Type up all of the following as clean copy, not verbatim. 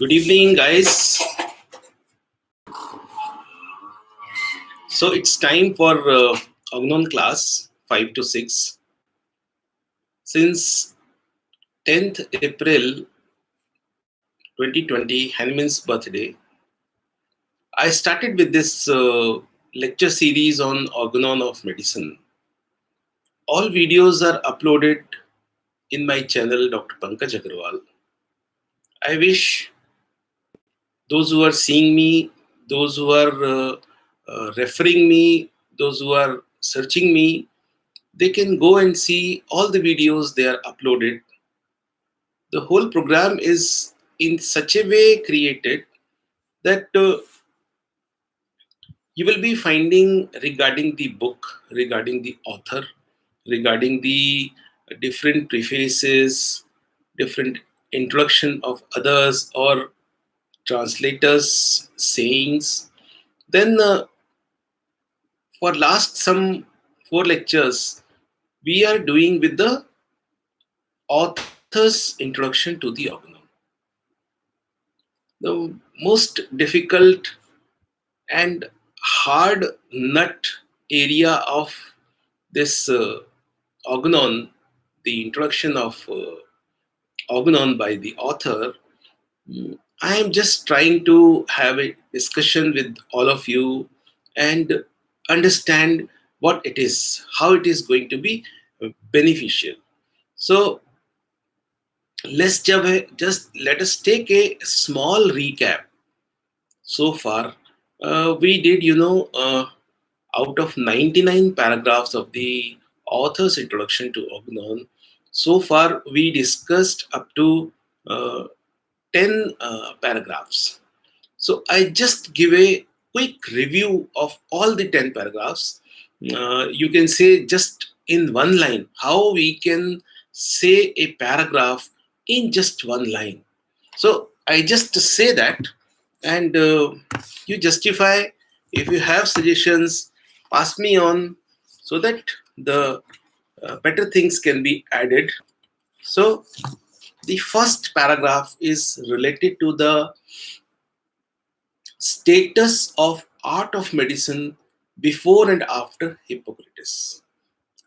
Good evening, guys. So it's time for Organon class 5 to 6. Since 10th April 2020, Hanuman's birthday, I started with this lecture series on Organon of Medicine. All videos are uploaded in my channel, Dr. Pankaj Aggarwal. I wish those who are seeing me, those who are referring me, those who are searching me, they can go and see all the videos they are uploaded. The whole program is in such a way created that you will be finding regarding the book, regarding the author, regarding the different prefaces, different introduction of others or translators sayings. Then for last some 4 lectures we are doing with the author's introduction to the organon. The most difficult and hard nut area of this organon, the introduction of organon by the author, I am just trying to have a discussion with all of you and understand what it is, how it is going to be beneficial. So just let us take a small recap. So far, we did, out of 99 paragraphs of the author's introduction to Organon, so far we discussed up to 10 paragraphs. So I just give a quick review of all the 10 paragraphs. You can say just in one line, how we can say a paragraph in just one line. So I just say that, and you justify. If you have suggestions, pass me on so that the better things can be added. So the first paragraph is related to the status of art of medicine before and after Hippocrates.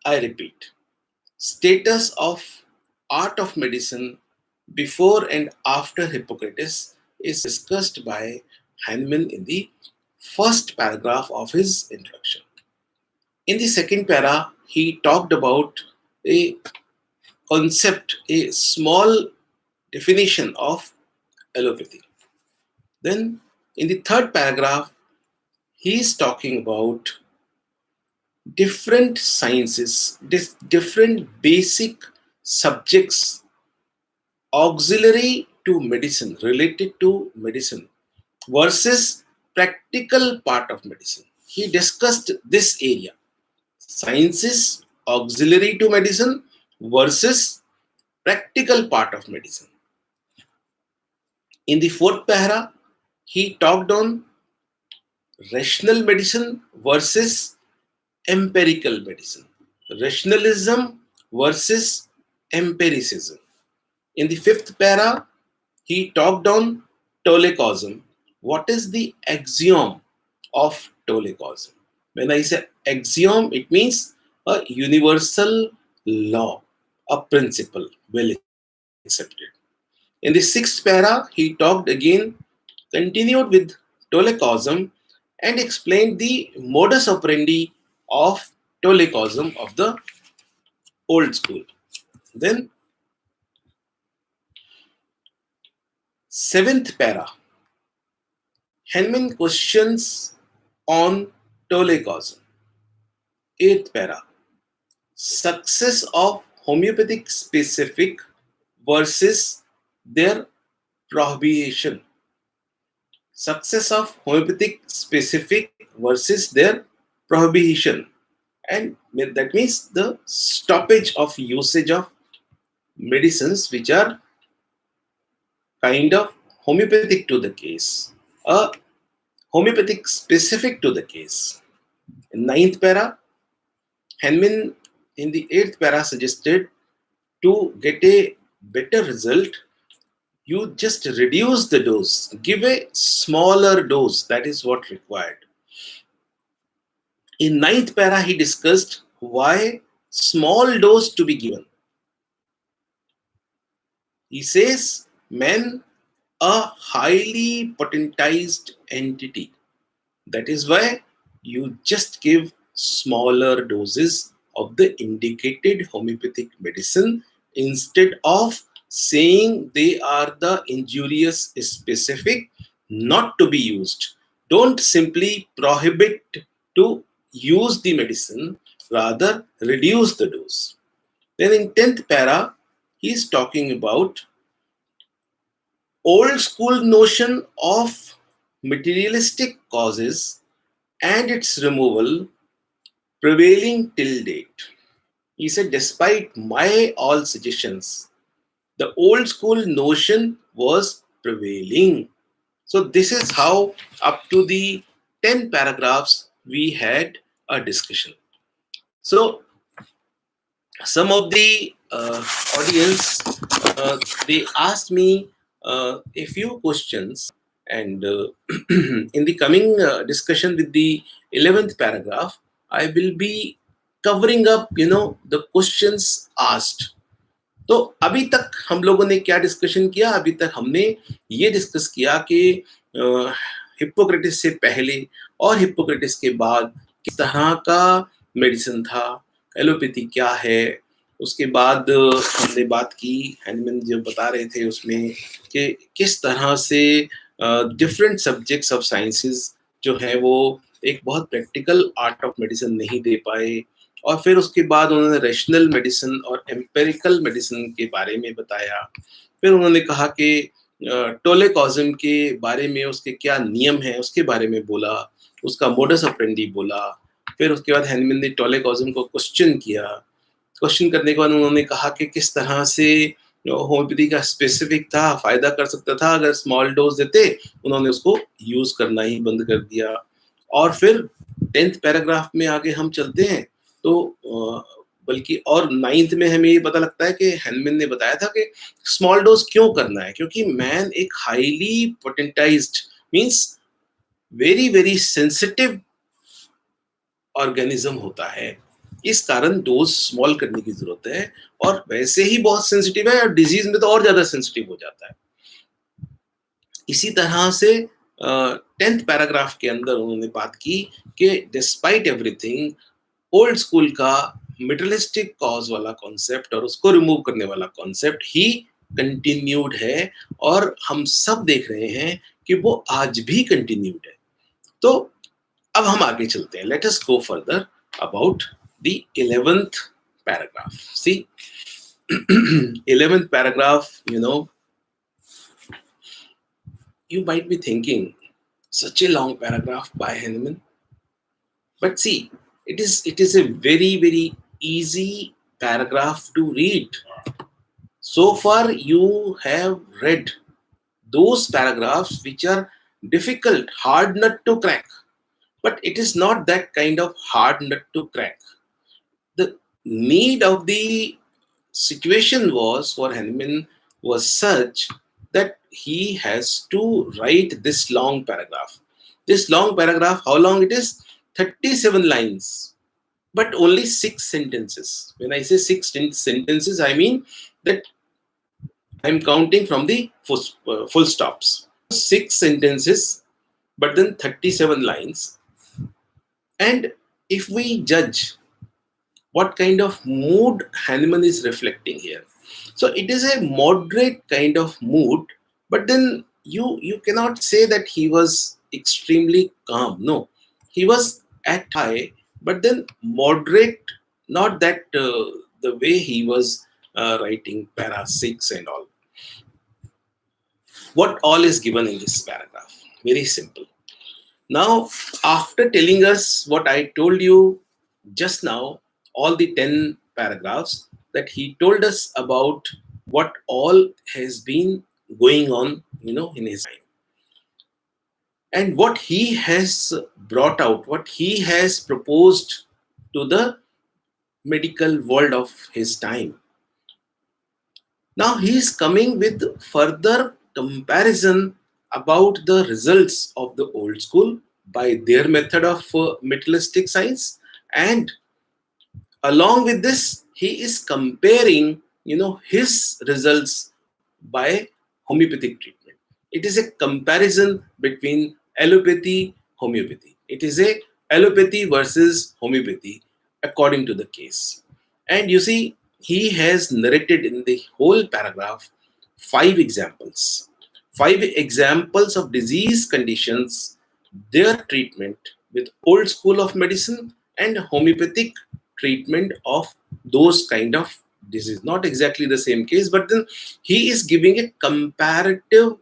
I repeat, status of art of medicine before and after Hippocrates is discussed by Hanuman in the first paragraph of his introduction. In the second para, he talked about a concept, a small definition of allopathy. Then, in the third paragraph, he is talking about different sciences, different basic subjects auxiliary to medicine, related to medicine, versus practical part of medicine. He discussed this area. Sciences auxiliary to medicine versus practical part of medicine. In the fourth para, he talked on rational medicine versus empirical medicine, rationalism versus empiricism. In the fifth para, he talked on tolecosm. What is the axiom of tolecosm? When I say axiom, it means a universal law, a principle, well accepted. In the sixth para, he talked again, continued with tolecosm and explained the modus operandi of tolecosm of the old school. Then, seventh para, Hanuman questions on tolecosm. Eighth para, success of homeopathic specific versus their prohibition. Success of homeopathic specific versus their prohibition. And that means the stoppage of usage of medicines which are kind of homeopathic to the case, a homeopathic specific to the case. In ninth para, Hanuman in the eighth para suggested to get a better result, You just reduce the dose, give a smaller dose. That is what required. In ninth para, he discussed why small dose to be given. He says, men a highly potentized entity. That is why you just give smaller doses of the indicated homeopathic medicine instead of saying they are the injurious specific not to be used. Don't simply prohibit to use the medicine, rather reduce the dose. Then in 10th para, he is talking about old school notion of materialistic causes and its removal prevailing till date. He said, despite my all suggestions, the old school notion was prevailing. So, this is how, up to the 10 paragraphs, we had a discussion. So, some of the audience, they asked me a few questions, and in the coming discussion with the 11th paragraph, I will be covering up, the questions asked. तो अभी तक हम लोगों ने क्या discussion किया? अभी तक हमने ये डिस्कस किया कि हिप्पोक्रेटिस से पहले और हिप्पोक्रेटिस के बाद किस तरह का मेडिसिन था, एलोपैथी क्या है. उसके बाद हमने बात की, हैनमन जो बता रहे थे उसमें, कि किस तरह से डिफरेंट सब्जेक्ट्स ऑफ साइंसेस जो है वो एक बहुत प्रैक्टिकल आर्ट ऑफ मेडिसिन नहीं दे पाए. और फिर उसके बाद उन्होंने रैशनल मेडिसिन और एम्पेरिकल मेडिसिन के बारे में बताया. फिर उन्होंने कहा कि टोलेकॉज्म के बारे में उसके क्या नियम हैं उसके बारे में बोला, उसका मोडस ऑपरेंडी बोला. फिर उसके बाद हैनमन ने टोलेकॉज्म को क्वेश्चन किया. क्वेश्चन करने के बाद उन्होंने कहा कि किस तरह से होम्योपैथी का स्पेसिफिक था, फायदा कर सकता था अगर स्मॉल डोज देते. उन्होंने उसको यूज करना ही बंद कर दिया. और फिर 10th पैराग्राफ में आगे हम चलते हैं तो बल्कि और 9th में हमें ये पता लगता है कि हैनमन ने बताया था कि स्मॉल डोज क्यों करना है, क्योंकि मैन एक highly potentized means very very sensitive organism होता है. इस कारण डोज स्मॉल करने की जरूरत है, और वैसे ही बहुत सेंसिटिव है और डिजीज में तो और ज्यादा सेंसिटिव हो जाता है. इसी तरह से 10th पैराग्राफ के अंदर उन्होंने बात की कि डिस्पाइट एवरीथिंग ओल्ड स्कूल का मेटेरियलिस्टिक कॉज वाला कॉन्सेप्ट और उसको रिमूव करने वाला कॉन्सेप्ट ही कंटिन्यूड है, और हम सब देख रहे हैं कि वो आज भी कंटिन्यूड है. तो अब हम आगे चलते हैं. Let us go further about the 11th paragraph. See, 11th paragraph, you might be thinking, such a long paragraph by Hanuman. But see, it is a very, very easy paragraph to read. So far, you have read those paragraphs which are difficult, hard nut to crack. But it is not that kind of hard nut to crack. The need of the situation was for Hanuman was such that he has to write this long paragraph. This long paragraph, how long it is? 37 lines, but only 6 sentences. When I say 6 sentences, I mean that I'm counting from the full stops. 6 sentences, but then 37 lines. And if we judge what kind of mood Hanuman is reflecting here, so it is a moderate kind of mood, but then you cannot say that he was extremely calm. No, he was at high, but then moderate, not that the way he was writing para 6 and all. What all is given in this paragraph? Very simple. Now, after telling us what I told you just now, all the 10 paragraphs, that he told us about what all has been going on, in his time. And what he has brought out, what he has proposed to the medical world of his time. Now he is coming with further comparison about the results of the old school by their method of materialistic science, and along with this he is comparing his results by homeopathic treatment. It is a comparison between allopathy, homeopathy. It is a allopathy versus homeopathy according to the case. And you see, he has narrated in the whole paragraph five examples. Five examples of disease conditions, their treatment with old school of medicine and homeopathic treatment of those kind of disease. Not exactly the same case, but then he is giving a comparative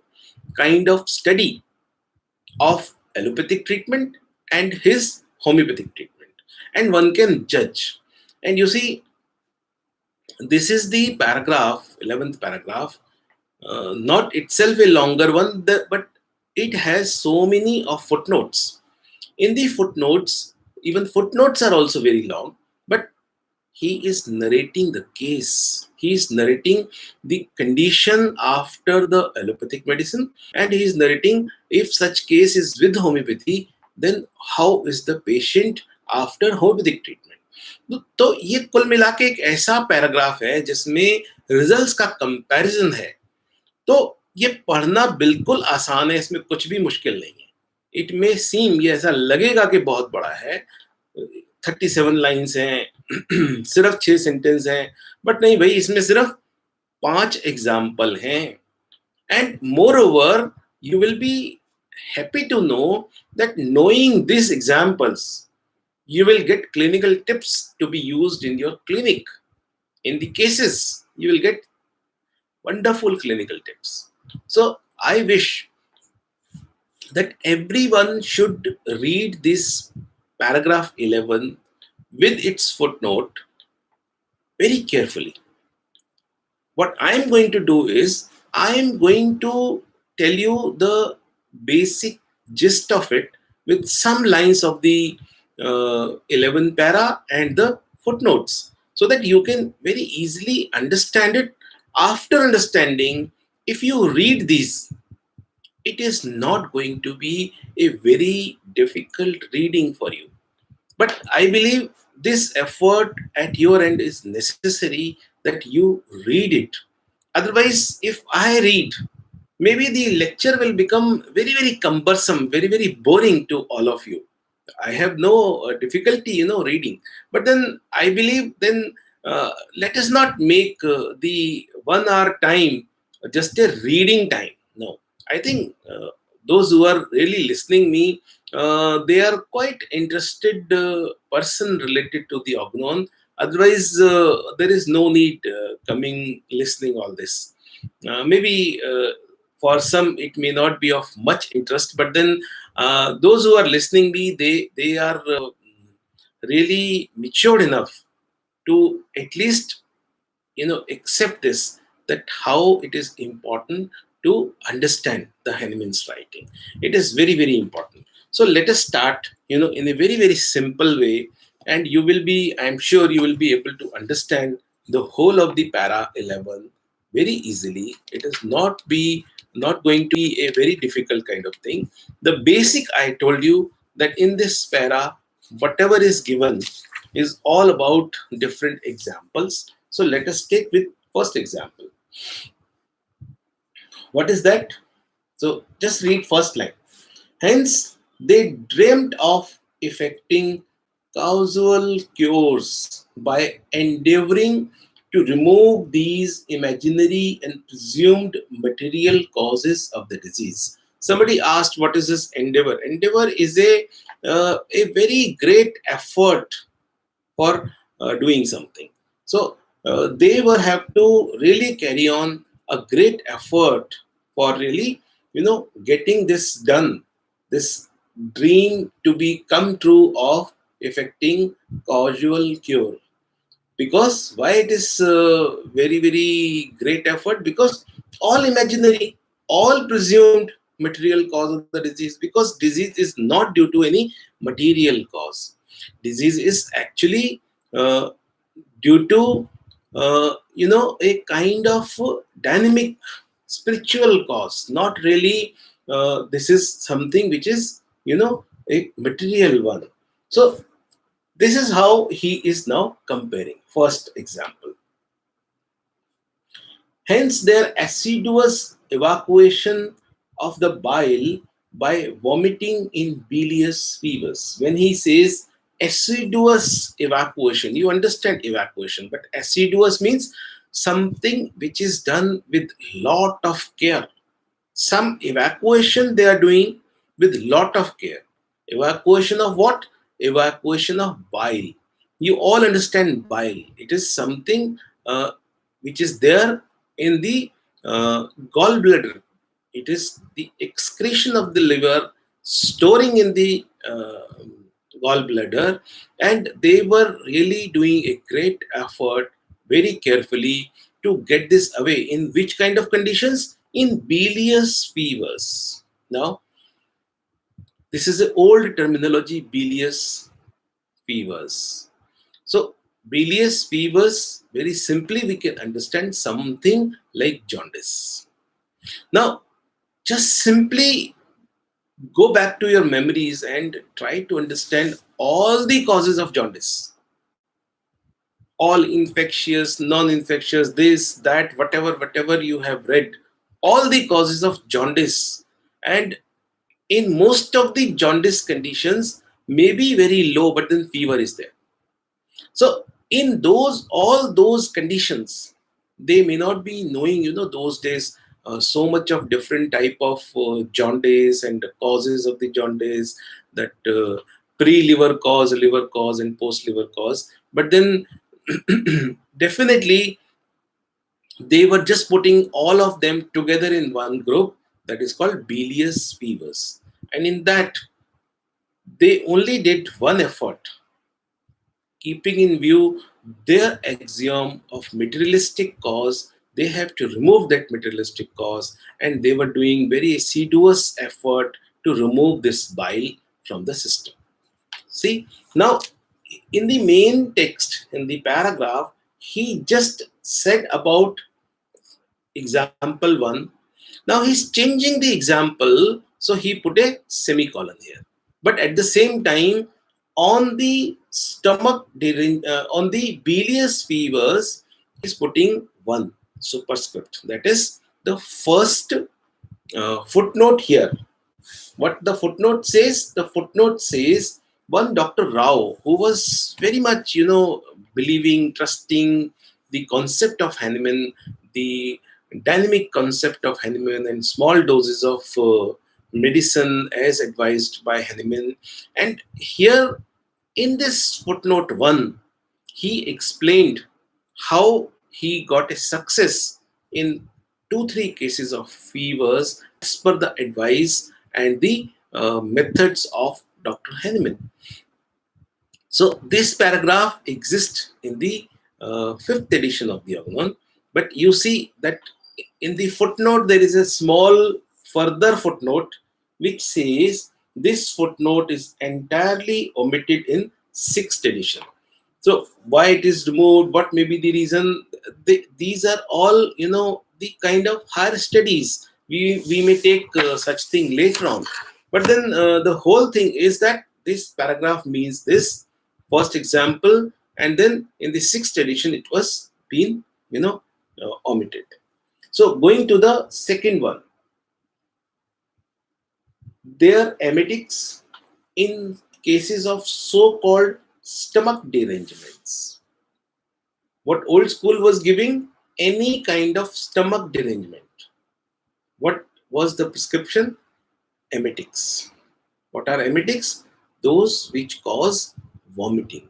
kind of study of allopathic treatment and his homeopathic treatment, and one can judge. And you see, this is the paragraph, 11th paragraph, not itself a longer one, but it has so many of footnotes. In the footnotes, even footnotes are also very long, but he is narrating the case. He is narrating the condition after the allopathic medicine, and he is narrating if such case is with homeopathy, then how is the patient after homeopathic treatment. तो ये कुल मिला के एक ऐसा paragraph है जिसमें results का कंपैरिजन है. तो ये पढ़ना बिल्कुल आसान है, इसमें कुछ भी मुश्किल नहीं है. इट मे सीम, ये ऐसा लगेगा कि बहुत बड़ा है, 37 लाइन्स हैं, सिर्फ 6 सेंटेंस हैं, बट नहीं भाई, इसमें सिर्फ 5 एग्जाम्पल हैं. And more over you will be happy to know that knowing these examples, you will get clinical tips to be used in your clinic. In the cases, you will get wonderful clinical tips. So I wish that everyone should read this paragraph 11 with its footnote very carefully. What I am going to do is, I am going to tell you the basic gist of it with some lines of the 11 para and the footnotes, so that you can very easily understand it. After understanding, if you read these, it is not going to be a very difficult reading for you. But I believe this effort at your end is necessary, that you read it. Otherwise, if I read, maybe the lecture will become very, very cumbersome, very, very boring to all of you. I have no difficulty, reading. But then I believe, then let us not make the 1 hour time just a reading time. No, I think those who are really listening me, they are quite interested person related to the Organon. Otherwise, there is no need coming listening all this. Maybe for some it may not be of much interest, but then those who are listening me, they are really matured enough to at least accept this, that how it is important to understand the Hanuman's writing. It is very, very important. So let us start in a very, very simple way, and you will be, I'm sure you will be able to understand the whole of the para 11 very easily. It is not going to be a very difficult kind of thing. The basic, I told you that in this para, whatever is given is all about different examples. So let us take with first example. What is that? So just read first line. Hence, they dreamt of effecting causal cures by endeavoring to remove these imaginary and presumed material causes of the disease. Somebody asked, what is this endeavor? Endeavor is a very great effort for doing something. So they were have to really carry on a great effort for really getting this done, this dream to be come true of effecting causal cure. Because why it is very, very great effort? Because all imaginary, all presumed material cause of the disease, because disease is not due to any material cause. Disease is actually due to a kind of dynamic spiritual cause, not really this is something which is, a material one. So this is how he is now comparing. First example. Hence, their assiduous evacuation of the bile by vomiting in bilious fevers. When he says assiduous evacuation, you understand evacuation, but assiduous means something which is done with lot of care. Some evacuation they are doing with lot of care. Evacuation of what? Evacuation of bile. You all understand bile. It is something uh, which is there in the gallbladder. It is the excretion of the liver storing in the gallbladder, and they were really doing a great effort very carefully to get this away. In which kind of conditions? In bilious fevers. Now, this is an old terminology, bilious fevers. So, bilious fevers, very simply, we can understand something like jaundice. Now, just simply go back to your memories and try to understand all the causes of jaundice. All infectious, non-infectious, this, that, whatever you have read, all the causes of jaundice. And in most of the jaundice conditions may be very low, but then fever is there. So in those all those conditions, they may not be knowing, those days so much of different type of jaundice and the causes of the jaundice, that liver cause, and post liver cause. But then definitely they were just putting all of them together in one group, that is called bilious fevers. And in that, they only did one effort, keeping in view their axiom of materialistic cause. They have to remove that materialistic cause, and they were doing very assiduous effort to remove this bile from the system. See, now in the main text, in the paragraph, he just said about example 1. Now he's changing the example, so he put a semicolon here. But at the same time, on the on the bilious fevers, he's putting one superscript. That is the first footnote here. What the footnote says? The footnote says one Dr. Rao, who was very much, believing, trusting the concept of Hanuman, the dynamic concept of Hanuman, and small doses of medicine as advised by Hanuman. And here in this footnote 1, he explained how he got a success in 2-3 cases of fevers as per the advice and the methods of Dr. Hanuman. So this paragraph exists in the 5th edition of the Organon, but you see that in the footnote there is a small further footnote which says this footnote is entirely omitted in 6th edition. So why it is removed, what may be the reason? These are all, the kind of higher studies. We may take such thing later on. But then the whole thing is that this paragraph means this first example, and then in the 6th edition it was been, omitted. So going to the second one, their emetics in cases of so-called stomach derangements. What old school was giving? Any kind of stomach derangement. What was the prescription? Emetics. What are emetics? Those which cause vomiting.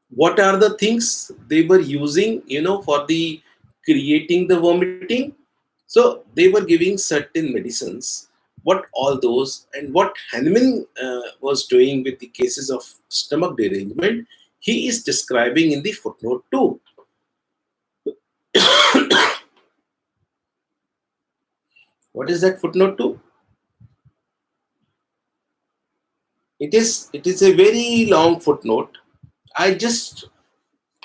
What are the things they were using, for the creating the vomiting? So they were giving certain medicines. What all those, and what Hanuman was doing with the cases of stomach derangement, he is describing in the footnote 2. What is that footnote 2? It is a very long footnote. I just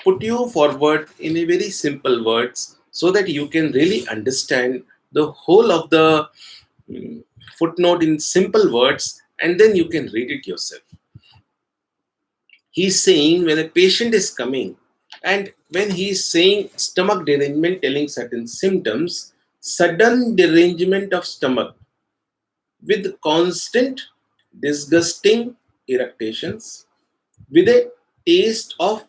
put you forward in a very simple words so that you can really understand the whole of the mm, footnote in simple words, and then you can read it yourself. He's saying when a patient is coming, and when he's saying stomach derangement, telling certain symptoms, sudden derangement of stomach with constant disgusting irritations, with a taste of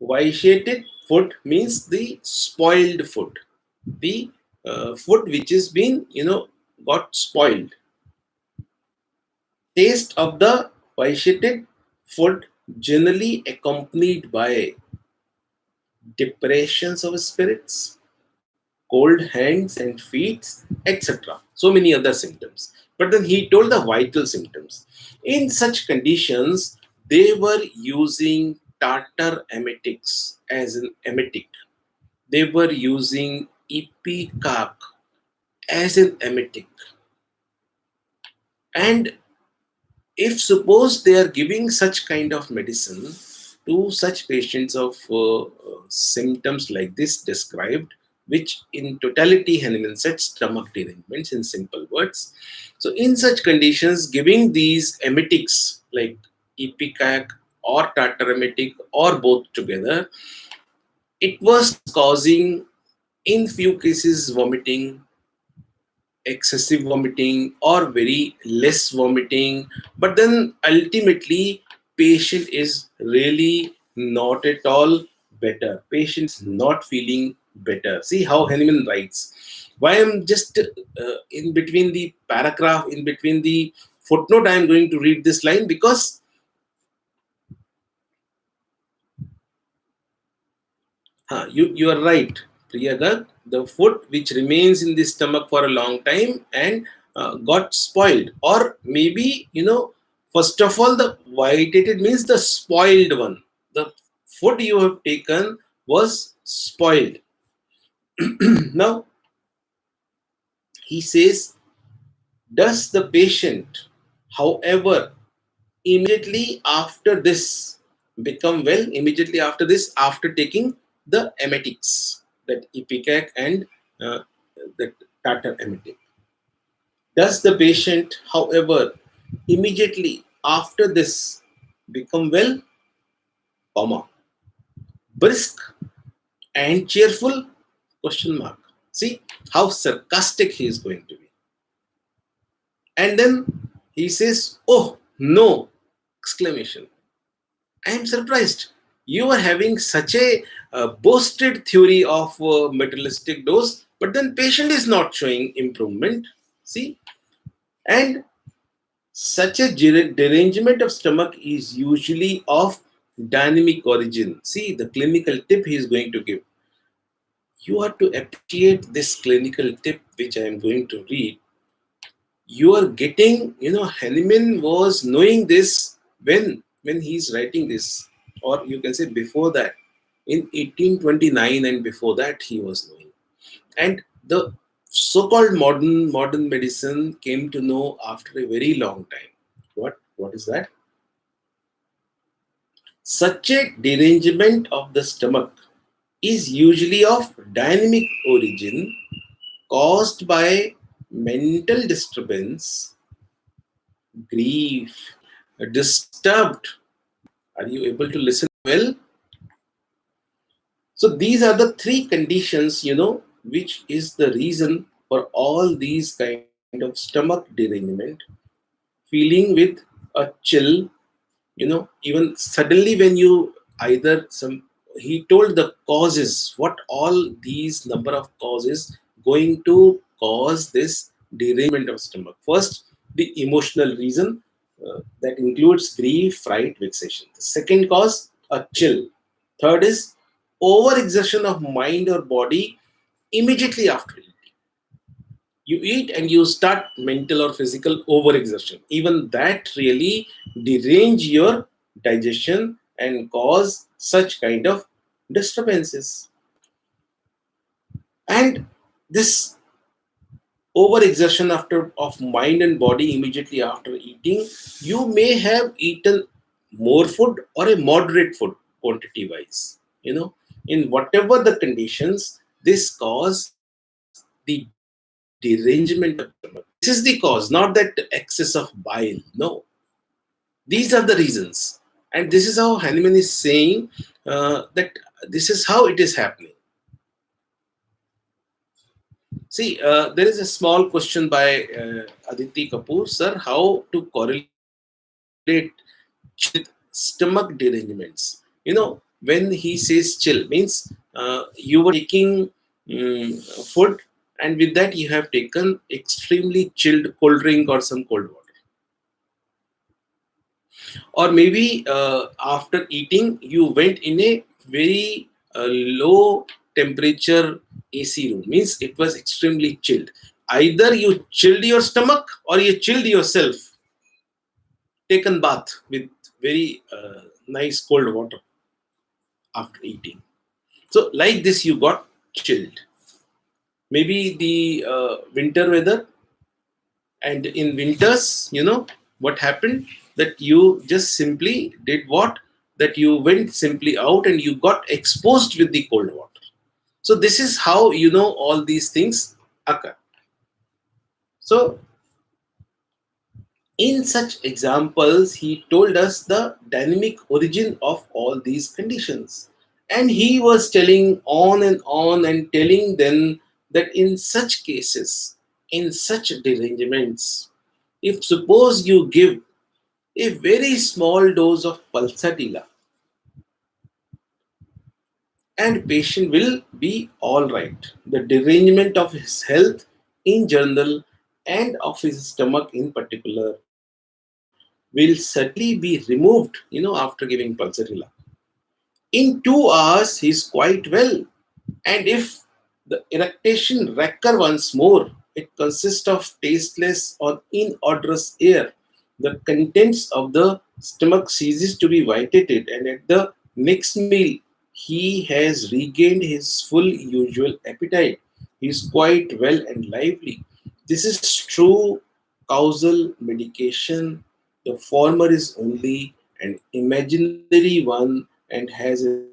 vitiated food, means the spoiled food, the food which is been got spoiled, taste of the vitiated food, generally accompanied by depressions of spirits, cold hands and feet, etc. So many other symptoms. But then he told the vital symptoms. In such conditions, they were using tartar emetics as an emetic. They were using ipecac as an emetic. And if suppose they are giving such kind of medicine to such patients of symptoms like this described, which in totality Hanuman said stomach derangements in simple words. So in such conditions, giving these emetics like ipecac or tartar emetic or both together, it was causing in few cases vomiting, excessive vomiting or very less vomiting, but then ultimately patient is really not at all better, patient's not feeling better. See how Hanuman writes. Why I'm just in between the paragraph, in between the footnote, I am going to read this line because you are right, Priyaga. The food which remains in the stomach for a long time and got spoiled, or maybe first of all, the vitiated means the spoiled one. The food you have taken was spoiled. Now he says, does the patient, however, immediately after this become well? Immediately after this, after taking the emetics, that ipecac and uh, the tartar emetic, does the patient, however, immediately after this become well, comma, brisk and cheerful, question mark. See how sarcastic he is going to be. And then he says, oh no, exclamation. I am surprised. You are having such a boasted theory of materialistic dose, but then patient is not showing improvement. See, and such a derangement of stomach is usually of dynamic origin. See the clinical tip he is going to give. You are to appreciate this clinical tip which I am going to read. You are getting, Hanuman was knowing this when he's writing this, or you can say before that, in 1829, and before that he was knowing. And the so-called modern medicine came to know after a very long time. What is that? Such a derangement of the stomach is usually of dynamic origin, caused by mental disturbance, grief, disturbed. Are you able to listen well? So these are the three conditions, which is the reason for all these kind of stomach derangement, feeling with a chill, even suddenly when you either some, he told the causes, what all these number of causes going to cause this derangement of stomach. First, the emotional reason, that includes grief, fright, vexation. The second cause, a chill. Third is overexertion of mind or body immediately after eating. You eat and you start mental or physical overexertion. Even that really derange your digestion and cause such kind of disturbances. And this overexertion after of mind and body immediately after eating, you may have eaten more food or a moderate food quantity wise. In whatever the conditions, this cause the derangement of stomach. This is the cause, not that excess of bile. No, these are the reasons, and this is how Hanuman is saying that this is how it is happening. See, there is a small question by Aditi Kapoor, sir. How to correlate chill with stomach derangements? When he says chill, means you were taking food, and with that you have taken extremely chilled cold drink or some cold water, or maybe after eating you went in a very low temperature AC room, means it was extremely chilled. Either you chilled your stomach or you chilled yourself, taken bath with very nice cold water after eating. So like this you got chilled. Maybe the winter weather, and in winters, what happened, that you just simply did what, that you went simply out and you got exposed with the cold water. So this is how all these things occur. So in such examples, he told us the dynamic origin of all these conditions. And he was telling on and telling them that in such cases, in such derangements, if suppose you give a very small dose of pulsatilla, and patient will be all right. The derangement of his health in general and of his stomach in particular will certainly be removed, after giving pulsatilla. In 2 hours, he is quite well. And if the eructation recur once more, it consists of tasteless or inodorous air. The contents of the stomach ceases to be vitiated, and at the next meal, he has regained his full usual appetite. He is quite well and lively. This is true causal medication. The former is only an imaginary one and has a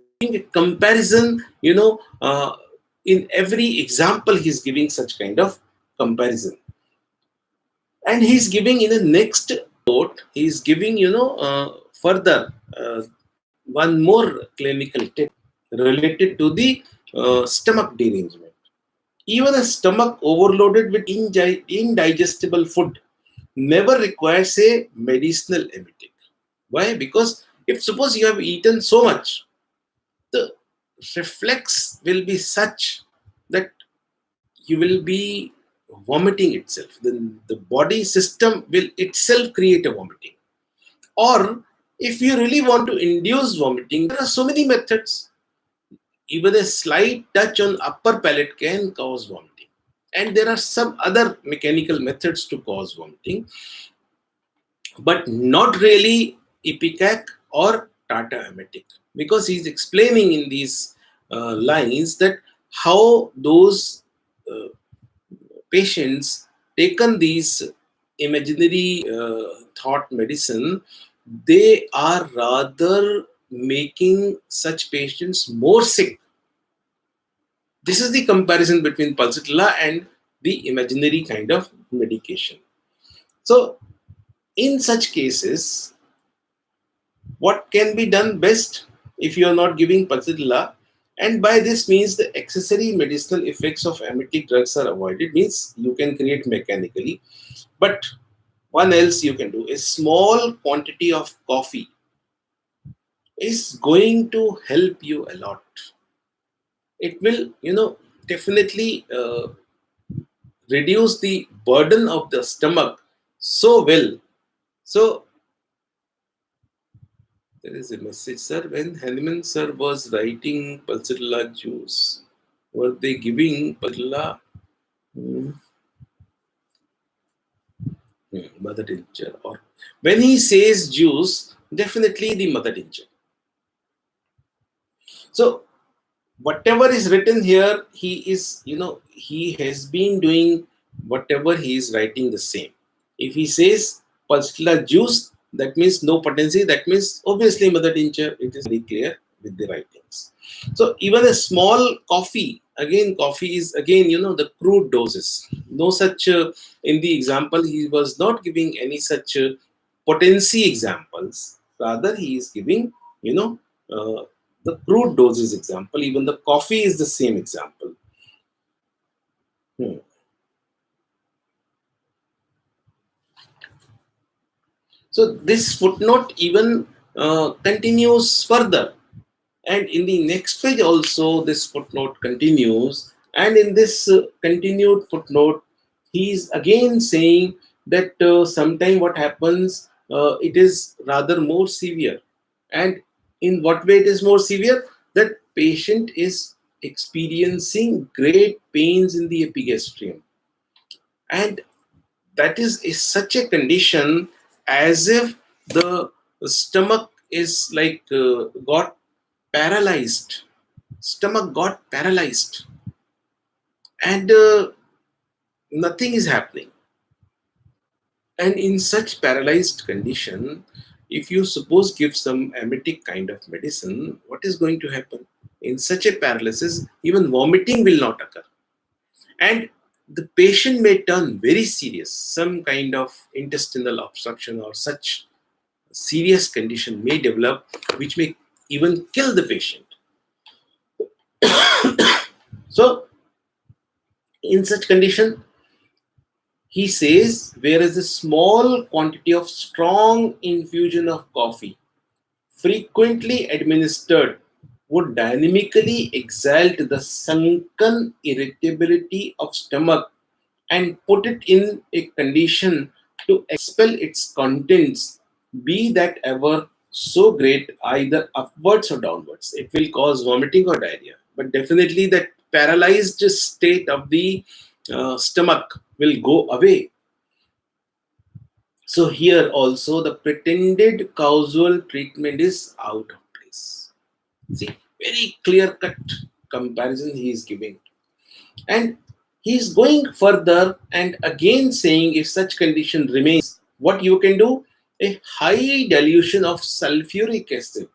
comparison, in every example he's giving such kind of comparison. And he's giving in the next note, he's giving, further one more clinical tip related to the stomach derangement. Even a stomach overloaded with indigestible food never requires a medicinal emetic. Why? Because if suppose you have eaten so much, the reflex will be such that you will be vomiting itself. Then the body system will itself create a vomiting. Or if you really want to induce vomiting, there are so many methods. Even a slight touch on upper palate can cause vomiting. And there are some other mechanical methods to cause vomiting, but not really ipecac or tata emetic, because he's explaining in these lines that how those uh, patients taken these imaginary thought medicine, they are rather making such patients more sick. This is the comparison between pulsatilla and the imaginary kind of medication. So in such cases, what can be done best if you are not giving pulsatilla? And by this means the accessory medicinal effects of emetic drugs are avoided, means you can create mechanically. But one else you can do, a small quantity of coffee is going to help you a lot. It will, definitely reduce the burden of the stomach so well. So there is a message, sir. When Hanuman sir was writing Pulsatilla juice, were they giving Pulsatilla mother tincture? Or when he says juice, definitely the mother tincture. So whatever is written here, he is, he has been doing whatever he is writing the same. If he says Pulsatilla juice, that means no potency, that means obviously mother tincture. It is very clear with the writings. So even a small coffee again, coffee is again, the crude doses. No such, in the example, he was not giving any such potency examples. Rather, he is giving, uh, the crude doses example. Even the coffee is the same example. Hmm. So this footnote even continues further. And in the next page also, this footnote continues. And in this continued footnote, he is again saying that sometime what happens, it is rather more severe. And in what way it is more severe? That patient is experiencing great pains in the epigastrium. And that is such a condition as if the stomach is like got paralyzed. Stomach got paralyzed, and nothing is happening. And in such paralyzed condition, if you suppose give some emetic kind of medicine, what is going to happen? In such a paralysis, even vomiting will not occur, and the patient may turn very serious. Some kind of intestinal obstruction or such serious condition may develop, which may even kill the patient. So, in such condition, he says, whereas a small quantity of strong infusion of coffee, frequently administered, would dynamically exalt the sunken irritability of stomach and put it in a condition to expel its contents, be that ever so great, either upwards or downwards. It will cause vomiting or diarrhea. But definitely, that paralyzed state of the stomach will go away. So, here also the pretended causal treatment is out of place. See, very clear cut comparison he is giving. And he is going further and again saying if such condition remains, what you can do? A high dilution of sulfuric acid,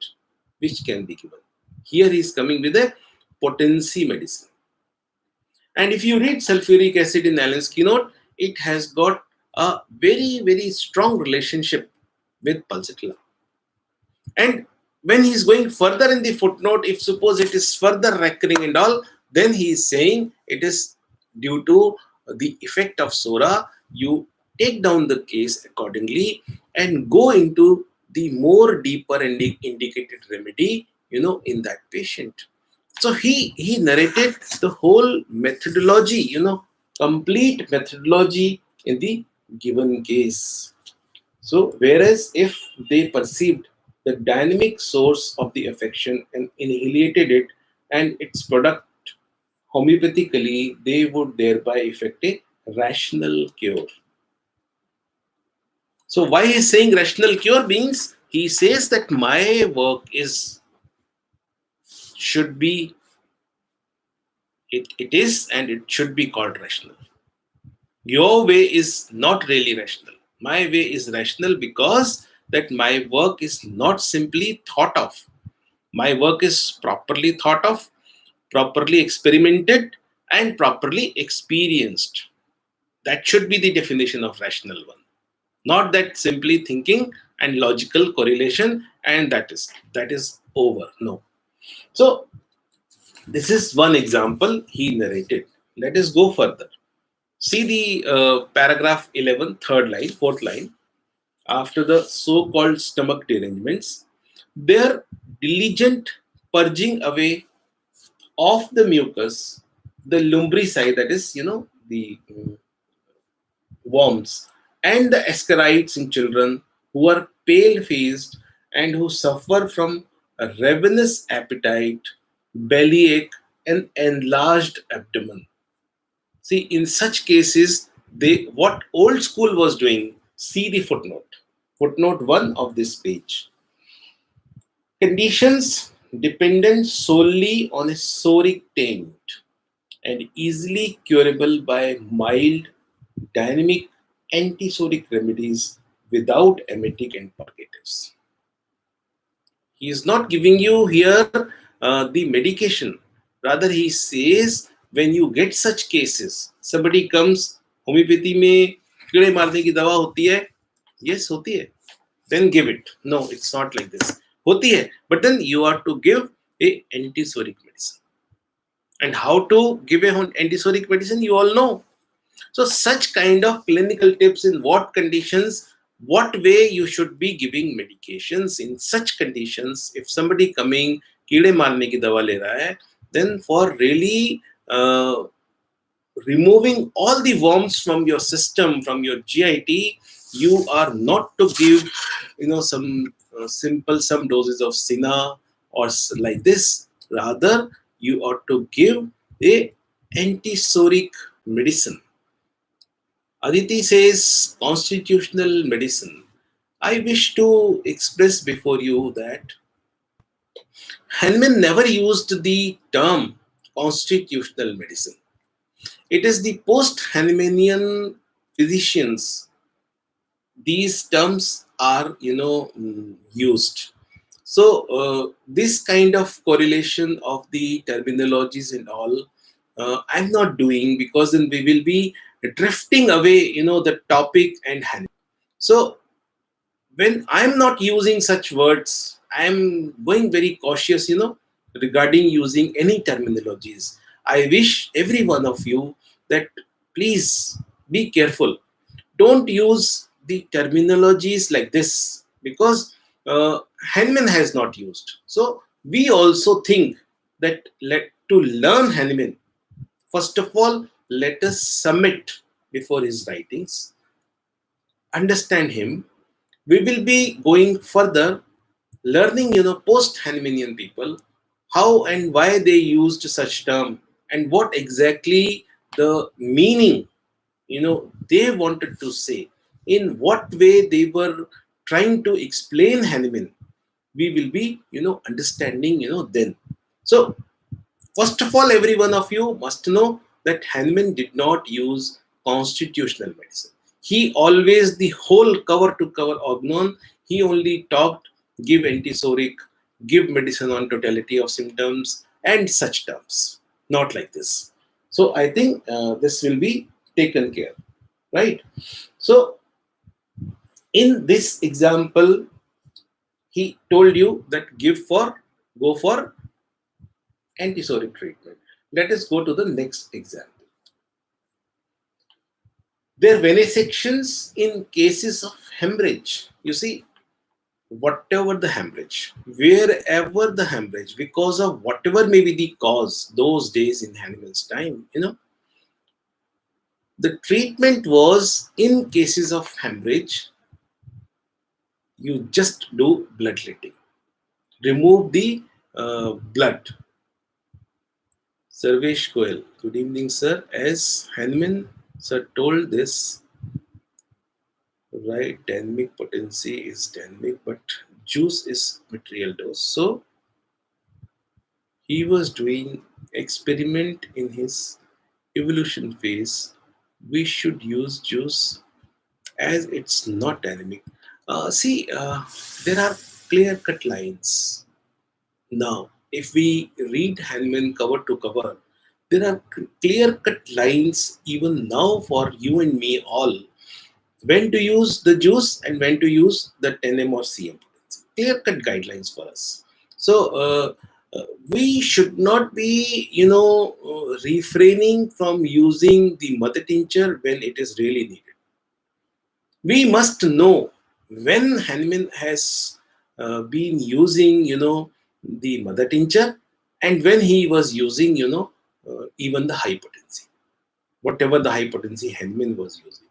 which can be given. Here he is coming with a potency medicine. And if you read sulfuric acid in Allen's keynote, it has got a very, very strong relationship with pulsatilla. And when he's going further in the footnote, if suppose it is further recurring and all, then he is saying it is due to the effect of Sora. You take down the case accordingly and go into the more deeper indicated remedy, in that patient. So he narrated the whole methodology, complete methodology in the given case. So, whereas if they perceived the dynamic source of the affection and annihilated it and its product homeopathically, they would thereby effect a rational cure. So, why he's saying rational cure means he says that my work is should be it is and it should be called rational. Your way is not really rational. My way is rational because that my work is not simply thought of. My work is properly thought of, properly experimented, and properly experienced. That should be the definition of rational one. Not that simply thinking and logical correlation and that is over. No. So this is one example he narrated. Let us go further. See the paragraph 11, third line, fourth line. After the so-called stomach derangements, their diligent purging away of the mucus, the lumbrici, that is, the worms, and the ascarites in children who are pale-faced and who suffer from a ravenous appetite, bellyache, and enlarged abdomen. See, in such cases, they what old school was doing, see the footnote. Footnote 1 of this page. Conditions dependent solely on a soric taint and easily curable by mild, dynamic antisoric remedies without emetic and purgatives. He is not giving you here the medication. Rather, he says when you get such cases, somebody comes, homeopathy में कीड़े मारने की दवा होती है? Yes, होती है. Then give it. No, it's not like this. होती है, but then you are to give a antisoric medicine. And how to give a antisoric medicine, you all know. So such kind of clinical tips, in what conditions, what way you should be giving medications in such conditions. If somebody coming कीड़े मारने की दवा ले रहा है, then for really removing all the worms from your system, from your GIT, you are not to give, some simple, some doses of Sina or like this. Rather, you are to give a antisoric medicine. Aditi says constitutional medicine. I wish to express before you that Hanuman never used the term constitutional medicine. It is the post-Hahnemanian physicians, these terms are, used. So this kind of correlation of the terminologies and all, I'm not doing, because then we will be drifting away, the topic and Hahnemann. So when I'm not using such words, I'm going very cautious, regarding using any terminologies. I wish every one of you that please be careful. Don't use the terminologies like this, because Hahnemann has not used. So we also think that to learn Hahnemann, first of all, let us submit before his writings, understand him. We will be going further, learning, post-Hahnemannian people, how and why they used such term, and what exactly the meaning, they wanted to say, in what way they were trying to explain Hahnemann. We will be, understanding, then. So first of all, every one of you must know that Hahnemann did not use constitutional medicine. He always, the whole cover to cover Organon, he only talked give antisoric, give medicine on totality of symptoms, and such terms. Not like this. So I think this will be taken care, right? So in this example, he told you that go for antisoric treatment. Let us go to the next example. There are venesections in cases of hemorrhage. You see, whatever the hemorrhage, wherever the hemorrhage, because of whatever may be the cause, those days in Hannibal's time, the treatment was, in cases of hemorrhage, you just do bloodletting, remove the blood. Sarvesh Goel, good evening, sir. As Hanuman sir told this, right, dynamic potency is dynamic, but juice is material dose. So he was doing experiment in his evolution phase. We should use juice as it's not dynamic. There are clear-cut lines. Now, if we read Hanuman cover to cover, there are clear-cut lines even now for you and me all, when to use the juice and when to use the 10M or CM. Clear-cut guidelines for us. So we should not be, refraining from using the mother tincture when it is really needed. We must know when Hanuman has been using, the mother tincture, and when he was using, even the high potency, whatever the high potency Hanuman was using.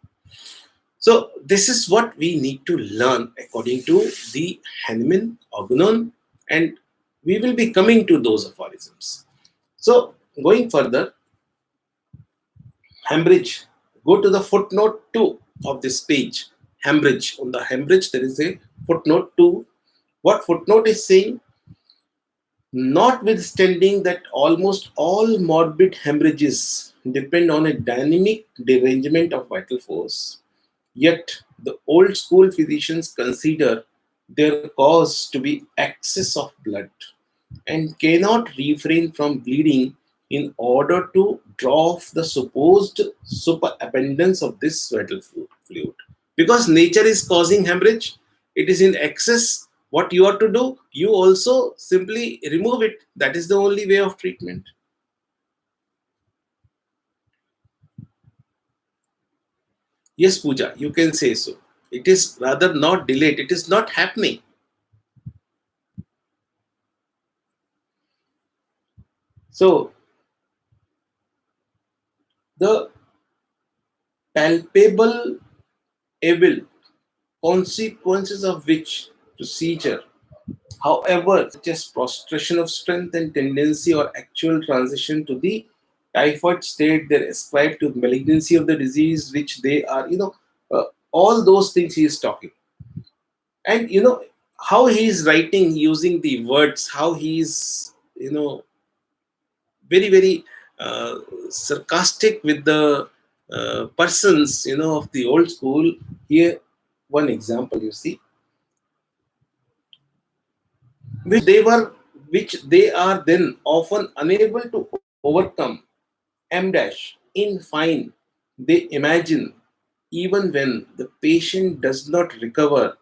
So this is what we need to learn according to the Hanuman, Organon, and we will be coming to those aphorisms. So going further, hemorrhage. Go to the footnote 2 of this page. Hemorrhage. On the hemorrhage, there is a footnote 2. What footnote is saying? Notwithstanding that almost all morbid hemorrhages depend on a dynamic derangement of vital force, yet the old school physicians consider their cause to be excess of blood and cannot refrain from bleeding in order to draw off the supposed superabundance of this vital fluid. Because nature is causing hemorrhage, it is in excess. What you are to do, you also simply remove it. That is the only way of treatment. Yes, Pooja, you can say so. It is rather not delayed, it is not happening. So, the palpable evil consequences of which procedure, however, such as prostration of strength and tendency or actual transition to the typhoid state, they're ascribed to malignancy of the disease, which they are, all those things he is talking. And how he is writing using the words, how he is, very, very sarcastic with the persons, of the old school. Here, one example, you see, which they were, which they are then often unable to overcome. M dash. In fine, they imagine, even when the patient does not recover,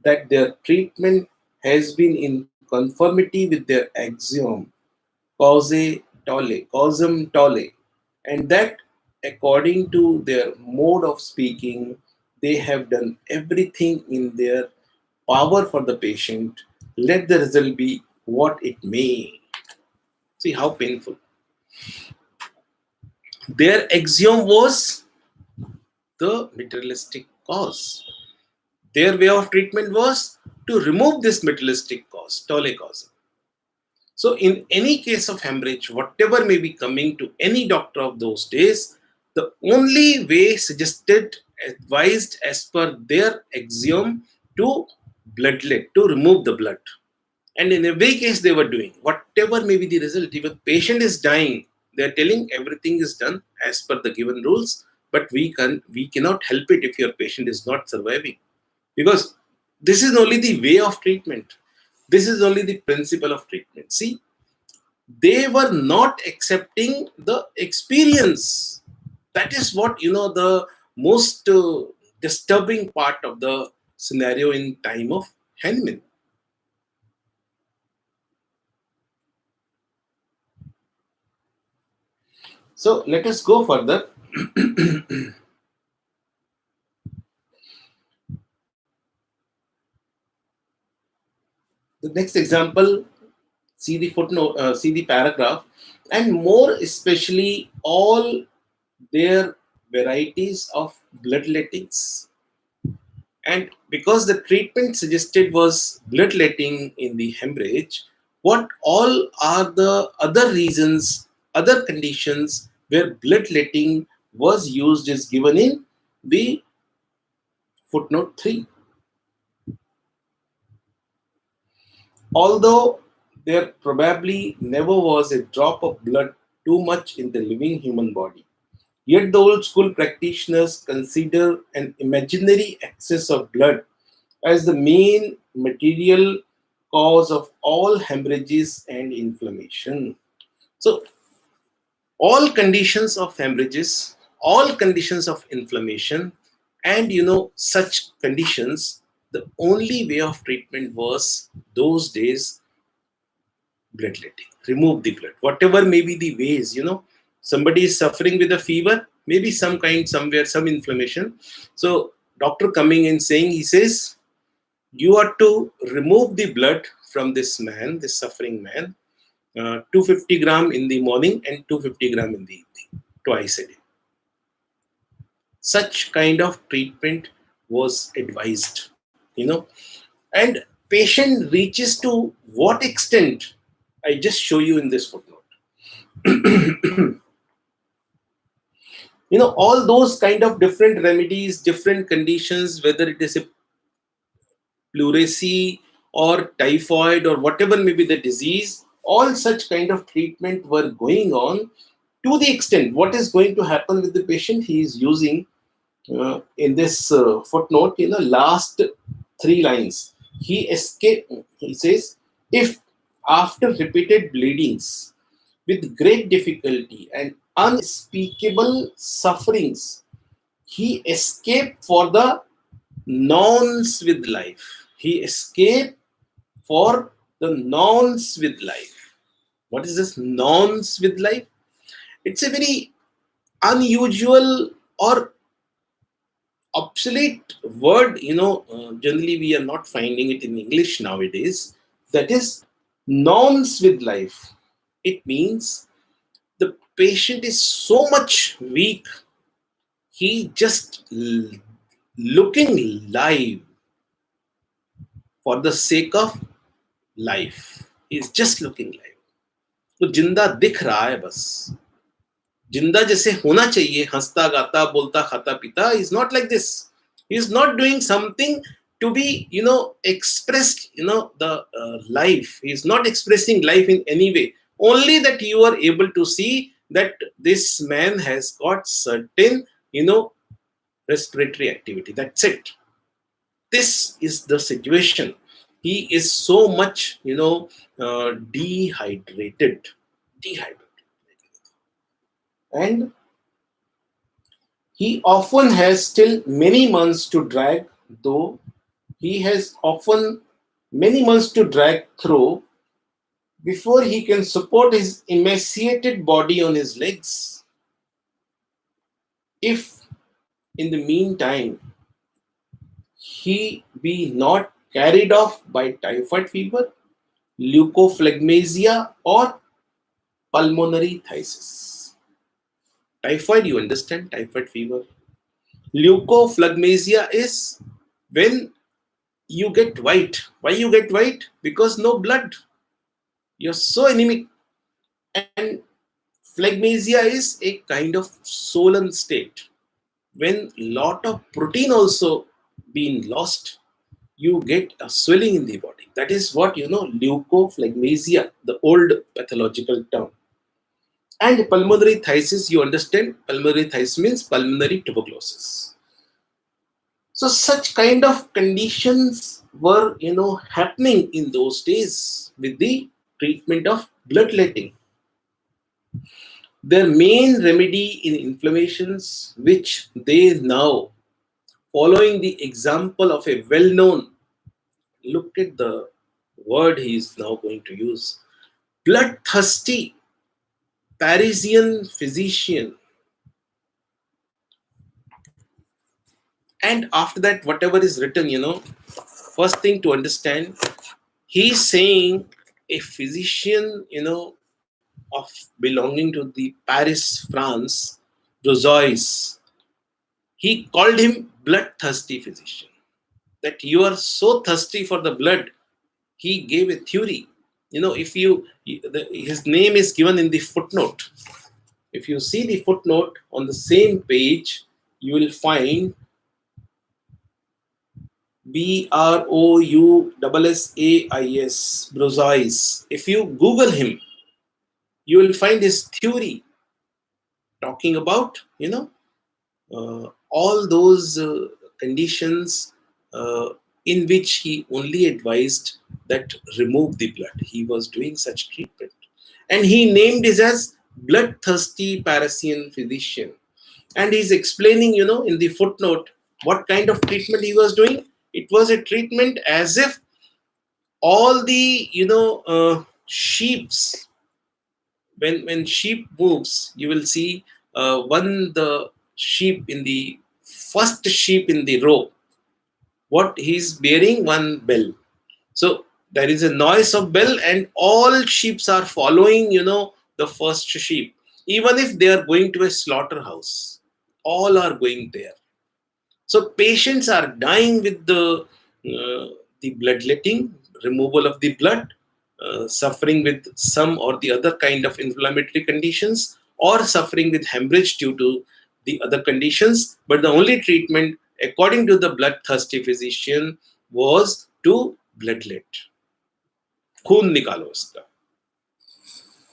that their treatment has been in conformity with their axiom, causae tolle, causum tolle, and that according to their mode of speaking, they have done everything in their power for the patient. Let the result be what it may. See how painful. Their axiom was the materialistic cause. Their way of treatment was to remove this materialistic cause, tolle cause. So, in any case of hemorrhage, whatever may be coming to any doctor of those days, the only way suggested, advised as per their axiom, to bloodlet, to remove the blood. And in every case, they were doing whatever may be the result. If a patient is dying, they are telling everything is done as per the given rules, but we cannot help it if your patient is not surviving, because this is only the way of treatment. This is only the principle of treatment. See, they were not accepting the experience. That is what, the most disturbing part of the scenario in time of Hanuman. So let us go further. The next example, see the footnote, see the paragraph, and more especially all their varieties of bloodlettings. And because the treatment suggested was bloodletting in the hemorrhage, what all are the other reasons, other conditions where bloodletting was used is given in the footnote 3. Although there probably never was a drop of blood too much in the living human body, yet the old school practitioners consider an imaginary excess of blood as the main material cause of all hemorrhages and inflammation. So, all conditions of hemorrhages, all conditions of inflammation, and such conditions, the only way of treatment was those days bloodletting. Remove the blood, whatever may be the ways. Somebody is suffering with a fever, maybe some kind, somewhere, some inflammation. So, doctor coming and saying, he says, you are to remove the blood from this man, this suffering man, 250 gram in the morning and 250 gram in the evening, twice a day. Such kind of treatment was advised, and patient reaches to what extent, I just show you in this footnote. All those kind of different remedies, different conditions, whether it is a pleurisy or typhoid or whatever may be the disease, all such kind of treatment were going on. To the extent, what is going to happen with the patient, he is using in this footnote, last 3 lines. He says, if after repeated bleedings with great difficulty and unspeakable sufferings, he escaped for the nonce with life. He escaped for the nonce with life. What is this nonce with life? It's a very unusual or obsolete word. Generally we are not finding it in English nowadays. That is nonce with life. It means the patient is so much weak, he just looking live for the sake of life. He is just looking live. तो जिंदा दिख रहा है बस, जिंदा जैसे होना चाहिए, हंसता गाता बोलता खाता पीता. Is not like this. He is not doing something to be expressed, the life. He is not expressing life in any way. Only that you are able to see that this man has got certain respiratory activity. That's it. This is the situation. He is so much dehydrated, and he often has still many months to drag, though he has often many months to drag through before he can support his emaciated body on his legs. If in the meantime he be not carried off by typhoid fever, leukophlegmasia, or pulmonary phthisis. Typhoid, you understand, typhoid fever. Leukophlegmasia is when you get white. Why you get white? Because no blood. You're so anemic. And phlegmasia is a kind of swollen state. When lot of protein also being lost, you get a swelling in the body. That is what leukophlegmasia, the old pathological term. And pulmonary phthisis, you understand, pulmonary phthisis means pulmonary tuberculosis. So such kind of conditions were happening in those days with the treatment of bloodletting. Their main remedy in inflammations, which they now, following the example of a well-known, look at the word he is now going to use, bloodthirsty Parisian physician. And after that, whatever is written, first thing to understand, he's saying a physician, of belonging to the Paris, France, Rozois. He called him bloodthirsty physician. That you are so thirsty for the blood. He gave a theory. If his name is given in the footnote. If you see the footnote on the same page, you will find Broussais, Brozois. If you Google him, you will find his theory talking about, all those conditions in which he only advised that remove the blood. He was doing such treatment. And he named it as bloodthirsty Parisian physician. And he's explaining, in the footnote, what kind of treatment he was doing. It was a treatment as if all the, sheeps, when sheep moves, you will see the sheep in the first sheep in the row, what he's bearing one bell. So there is a noise of bell and all sheep are following, the first sheep. Even if they are going to a slaughterhouse, all are going there. So patients are dying with the bloodletting, removal of the blood, suffering with some or the other kind of inflammatory conditions, or suffering with hemorrhage due to the other conditions. But the only treatment, according to the bloodthirsty physician, was to bloodlet. खून निकालो उसका.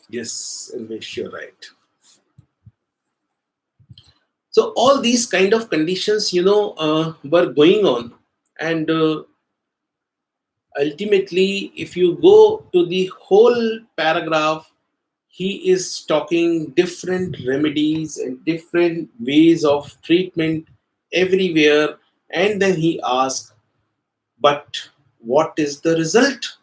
Yes, Anvesh, you're right. So all these kind of conditions, were going on, and ultimately, if you go to the whole paragraph, he is talking different remedies and different ways of treatment everywhere. And then he asks, but what is the result?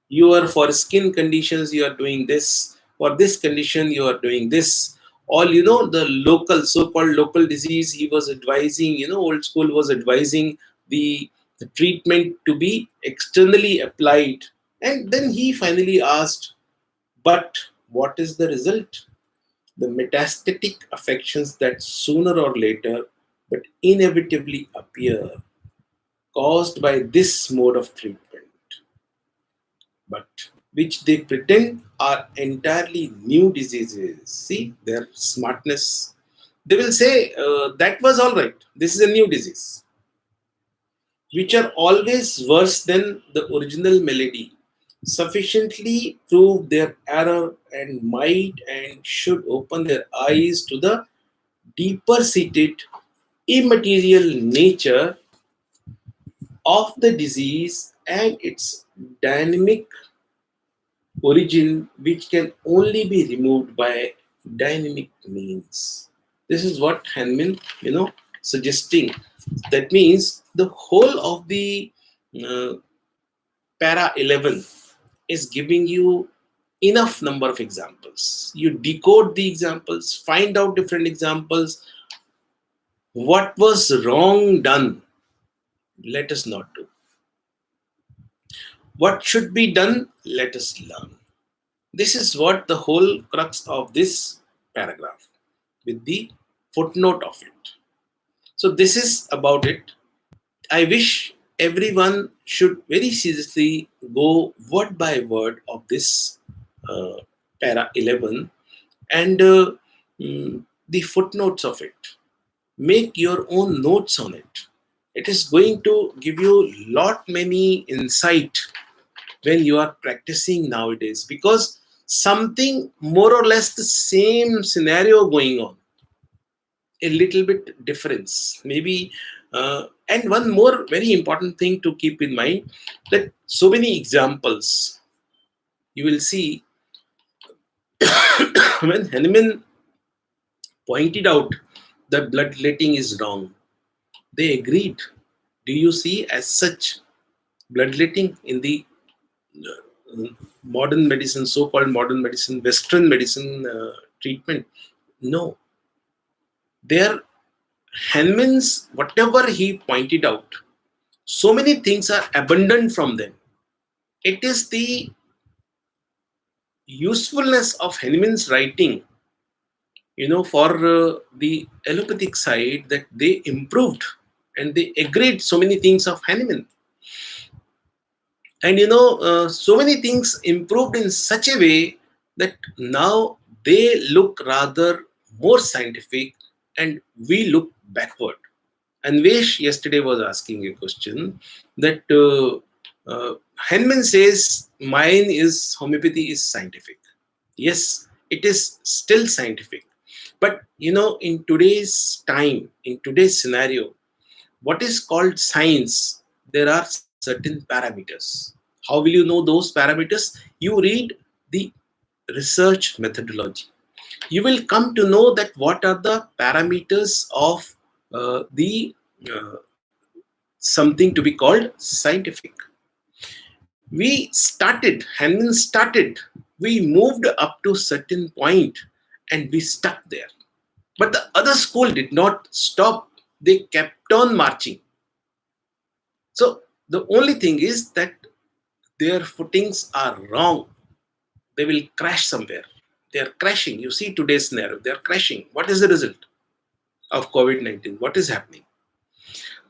You are, for skin conditions you are doing this, for this condition you are doing this. All, the local, so-called local disease, he was advising, old school was advising the treatment to be externally applied. And then he finally asked, but what is the result? The metastatic affections that sooner or later but inevitably appear, caused by this mode of treatment, but which they pretend are entirely new diseases. See their smartness. They will say, that was all right, this is a new disease, which are always worse than the original malady, sufficiently prove their error and might and should open their eyes to the deeper seated immaterial nature of the disease and its dynamic origin, which can only be removed by dynamic means. This is what Hanuman, suggesting. That means the whole of the uh, para 11 is giving you enough number of examples. You decode the examples, find out different examples. What was wrong done, let us not do. What should be done, let us learn. This is what the whole crux of this paragraph with the footnote of it. So, this is about it. I wish everyone should very seriously go word by word of this uh, para 11 and the footnotes of it. Make your own notes on it. It is going to give you lot many insight when you are practicing nowadays, because something more or less the same scenario going on, a little bit difference maybe. And one more very important thing to keep in mind, that so many examples you will see when Hanuman pointed out that bloodletting is wrong, they agreed. Do you see as such bloodletting in the modern medicine, so-called modern medicine, Western medicine treatment? No. There, Hanuman's, whatever he pointed out, so many things are abundant from them. It is the usefulness of Hanuman's writing, for the allopathic side, that they improved and they agreed so many things of Hanuman. And so many things improved in such a way that now they look rather more scientific and we look backward. Anvesh yesterday was asking a question that Hanuman says mine is homeopathy is scientific. Yes, it is still scientific. But in today's time, in today's scenario, what is called science, there are certain parameters. How will you know those parameters? You read the research methodology. You will come to know that what are the parameters of the uh, something to be called scientific. Hanuman started, we moved up to certain point and we stuck there. But the other school did not stop, they kept on marching. So the only thing is that their footings are wrong. They will crash somewhere. They are crashing. You see today's scenario, they are crashing. What is the result of COVID-19? What is happening?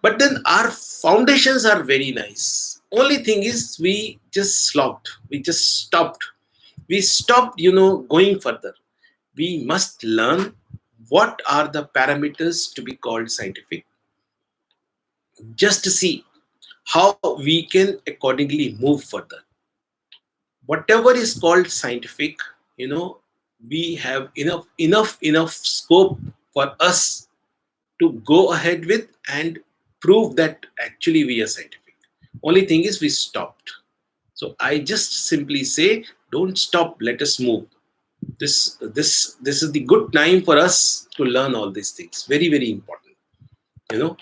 But then our foundations are very nice. Only thing is we just slopped. We just stopped. We stopped, going further. We must learn what are the parameters to be called scientific, just to see how we can accordingly move further. Whatever is called scientific, we have enough scope for us to go ahead with and prove that actually we are scientific. Only thing is we stopped. So I just simply say, don't stop, let us move. This is the good time for us to learn all these things. Very, very important. You know,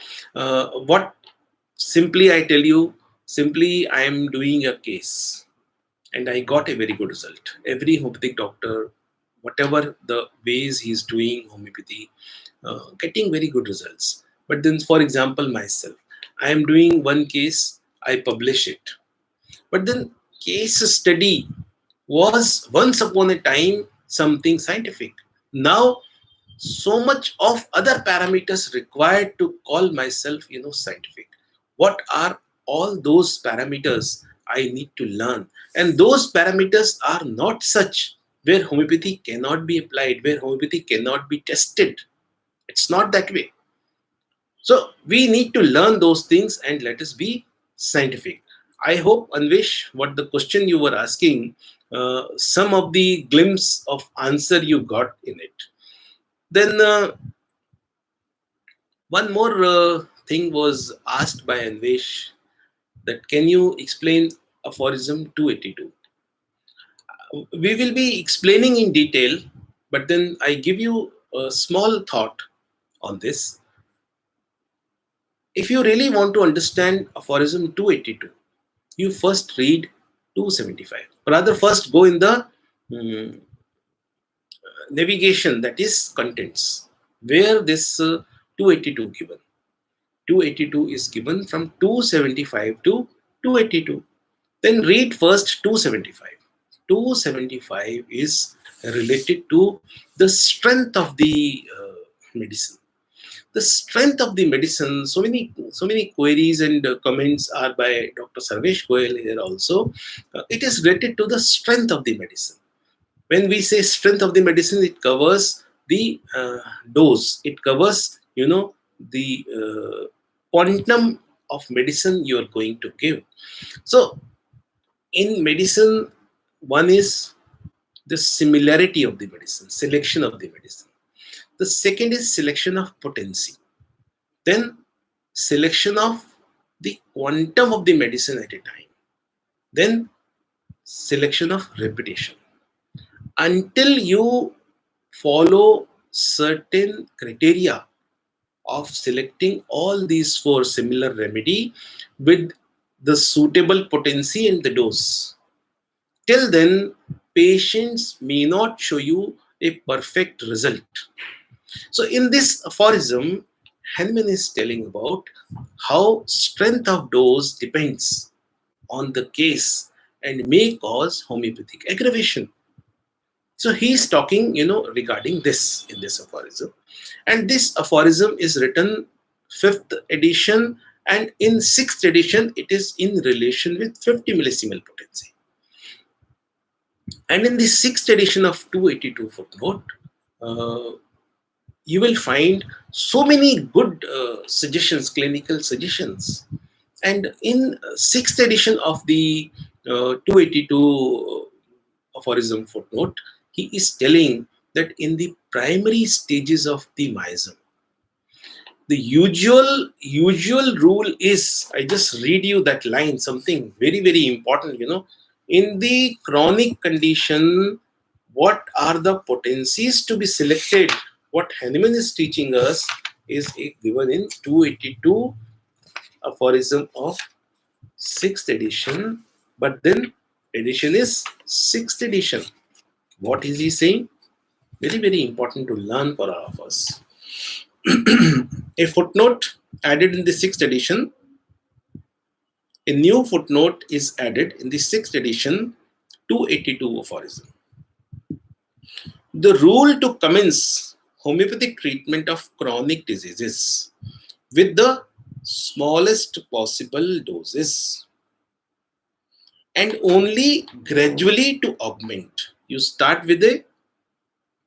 what simply I tell you, simply I am doing a case and I got a very good result. Every homeopathic doctor, whatever the ways he's doing homeopathy, getting very good results. But then, for example, myself, I am doing one case, I publish it. But then, case study was once upon a time something scientific. Now, so much of other parameters required to call myself, scientific. What are all those parameters I need to learn? And those parameters are not such where homeopathy cannot be applied, where homeopathy cannot be tested. It's not that way. So we need to learn those things and let us be scientific. I hope, Anvesh, what the question you were asking, some of the glimpse of answer you got in it. Then one more thing was asked by Anvesh, that can you explain aphorism 282? We will be explaining in detail, but then I give you a small thought on this. If you really want to understand aphorism 282, you first read 275. Rather, first go in the mm, navigation, that is contents, where this 282 given. 282 is given from 275 to 282. Then read first 275. 275 is related to the strength of the medicine. The strength of the medicine. So many queries and comments are by Dr. Sarvesh Goyal here also. It is related to the strength of the medicine. When we say strength of the medicine, it covers the dose. It covers, the quantum of medicine you are going to give. So in medicine, one is the similarity of the medicine, selection of the medicine. The second is selection of potency. Then selection of the quantum of the medicine at a time. Then selection of repetition. Until you follow certain criteria of selecting all these four similar remedy with the suitable potency and the dose. Till then, patients may not show you a perfect result. So, in this aphorism, Hanuman is telling about how strength of dose depends on the case and may cause homeopathic aggravation. So he's talking, regarding this in this aphorism. And this aphorism is written 5th edition, and in 6th edition, it is in relation with 50 millisiemel potency. And in the 6th edition of 282 footnote, uh, you will find so many good suggestions, clinical suggestions. And in 6th edition of the 282 aphorism footnote, he is telling that in the primary stages of the miasm, the usual rule is, I just read you that line, something very, very important, in the chronic condition, what are the potencies to be selected? What Hanuman is teaching us is given in 282 aphorism of 6th edition, but then edition is 6th edition. What is he saying? Very, very important to learn for all of us. A footnote added in the 6th edition. A new footnote is added in the 6th edition, 282 aphorism. The rule to commence homeopathic treatment of chronic diseases with the smallest possible doses and only gradually to augment. You start with the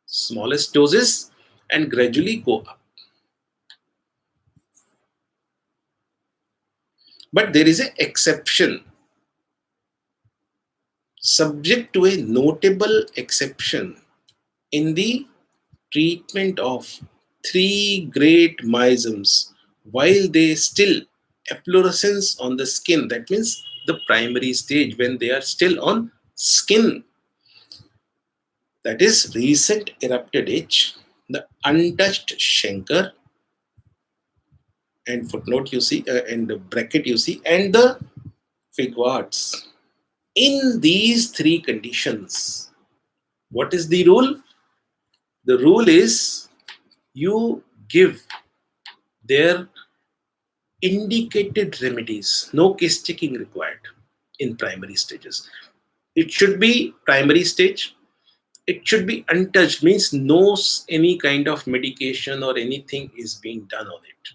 smallest doses and gradually go up. But there is an exception, subject to a notable exception in the treatment of three great miasms while they still efflorescence on the skin. That means the primary stage when they are still on skin. that is recent erupted itch, the untouched chancre, and footnote you see, and the bracket you see, and the figwarts. In these three conditions, what is the rule? The rule is you give their indicated remedies, no case checking required in primary stages. It should be primary stage. It should be untouched, means no any kind of medication or anything is being done on it.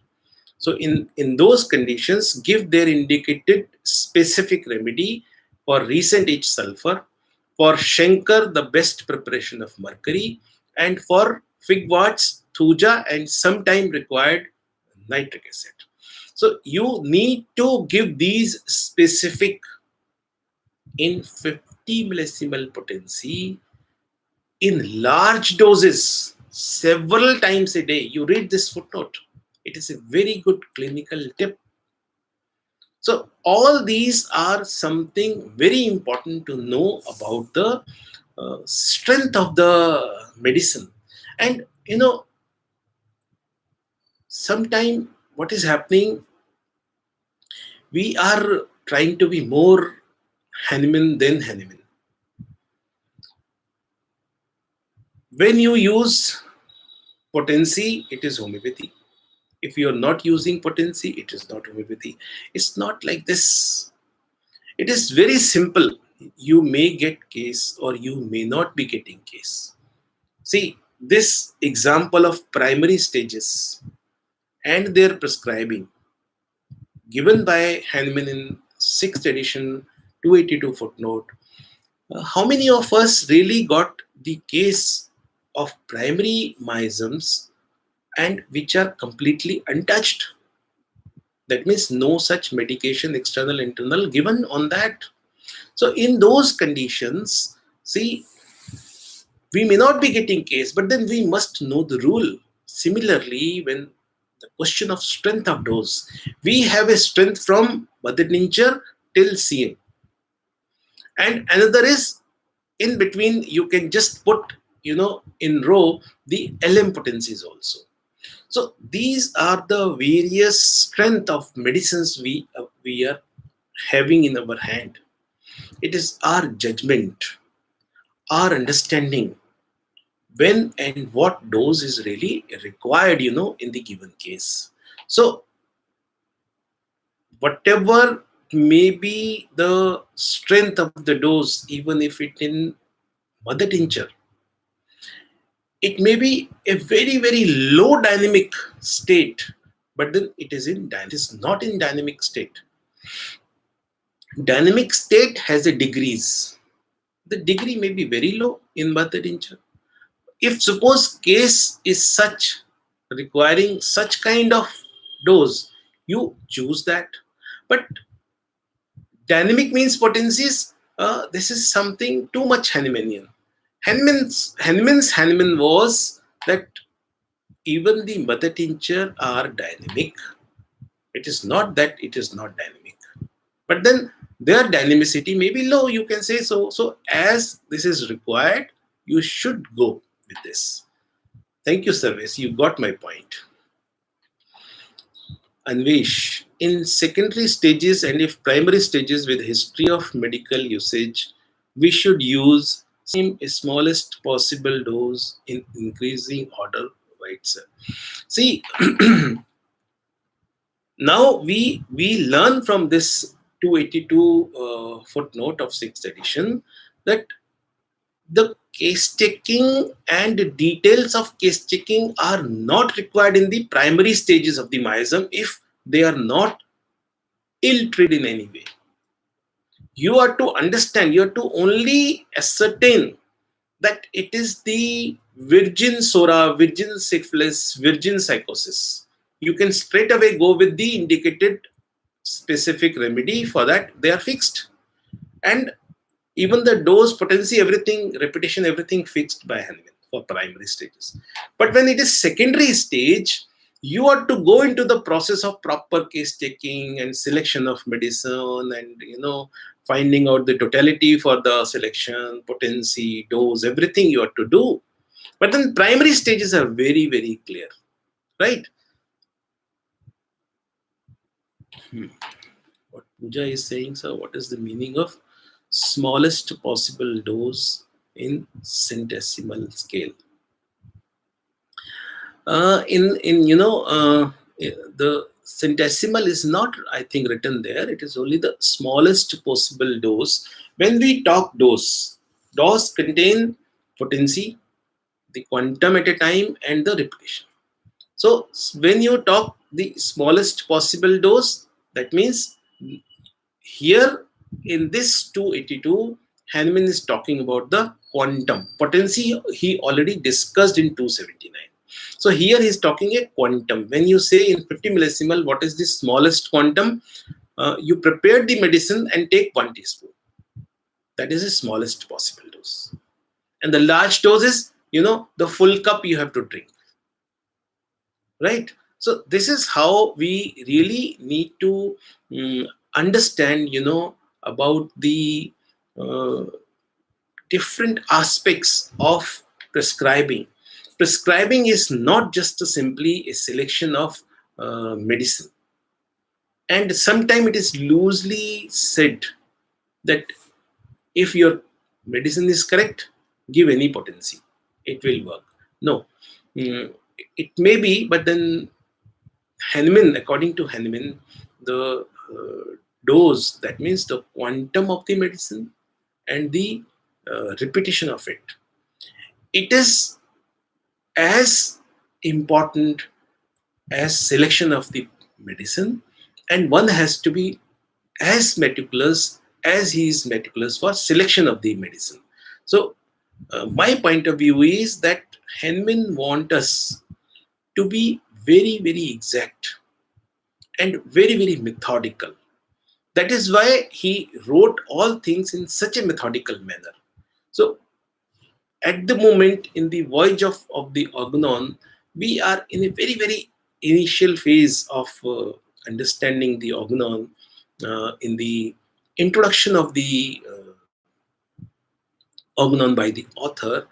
So in those conditions, give their indicated specific remedy. For recent itch, sulfur; for chancre, the best preparation of mercury; and for figwarts, thuja, and sometime required nitric acid. So you need to give these specific in 50 millesimal potency in large doses several times a day. You read this footnote. It is a very good clinical tip. So all these are something very important to know about the strength of the medicine. And sometime what is happening, we are trying to be more Hanuman than Hanuman. When you use potency, it is homeopathy. If you are not using potency, it is not homeopathy. It's not like this. It is very simple. You may get case or you may not be getting case. See, this example of primary stages and their prescribing given by Hanuman in 6th edition, 282 footnote. How many of us really got the case of primary miasms and which are completely untouched? That means no such medication, external, internal, given on that. So in those conditions, see, we may not be getting case, but then we must know the rule. Similarly, when the question of strength of dose, we have a strength from mother tincture till CM, and another is in between. You can just put in row the LM potencies also. So these are the various strength of medicines we are having in our hand. It is our judgment, our understanding when and what dose is really required, in the given case. So whatever may be the strength of the dose, even if it in mother tincture, it may be a very, very low dynamic state, but then it is not in dynamic state. Dynamic state has a degrees. The degree may be very low in mother tincture. If suppose case is such, requiring such kind of dose, you choose that. But dynamic means potencies. This is something too much Hahnemanian. Hahnemann was that even the mother tincture are dynamic. It is not that it is not dynamic, but then their dynamicity may be low. You can say so. So as this is required, you should go with this. Thank you, Service. You got my point. Anvesh, in secondary stages and if primary stages with history of medical usage, we should use same smallest possible dose in increasing order, right, sir? See, now we learn from this 282 footnote of 6th edition that the case checking and details of case checking are not required in the primary stages of the miasm if they are not ill-treated in any way. You are to understand, you are to only ascertain that it is the virgin sora, virgin syphilis, virgin psychosis. You can straight away go with the indicated specific remedy. For that they are fixed, and even the dose, potency, everything, repetition, everything fixed by Hahnemann for primary stages. But when it is secondary stage, You are to go into the process of proper case taking and selection of medicine, and finding out the totality for the selection, potency, dose, everything you have to do. But then primary stages are very, very clear, right? Hmm. What Puja is saying, sir, what is the meaning of smallest possible dose in centesimal scale? In the centesimal is not, I think, written there. It is only the smallest possible dose. When we talk dose contain potency, the quantum at a time, and the repetition. So when you talk the smallest possible dose, that means here in this 282, Hanuman is talking about the quantum potency. He already discussed in 279. So here he is talking a quantum. When you say in 50 millisimal, what is the smallest quantum? You prepare the medicine and take 1 teaspoon. That is the smallest possible dose. And the large dose is, the full cup you have to drink, right? So this is how we really need to understand, about the uh, different aspects of prescribing. Prescribing is not just simply a selection of medicine, and sometimes it is loosely said that if your medicine is correct, give any potency, it will work. No. Mm, it may be, but then Hanuman, according to Hanuman, the dose, that means the quantum of the medicine and the repetition of it, it is as important as selection of the medicine, and one has to be as meticulous as he is meticulous for selection of the medicine. So my point of view is that Hanuman want us to be very, very exact and very, very methodical. That is why he wrote all things in such a methodical manner. So at the moment in the voyage of the Organon, we are in a very, very initial phase of understanding the Organon, in the introduction of the Organon by the author.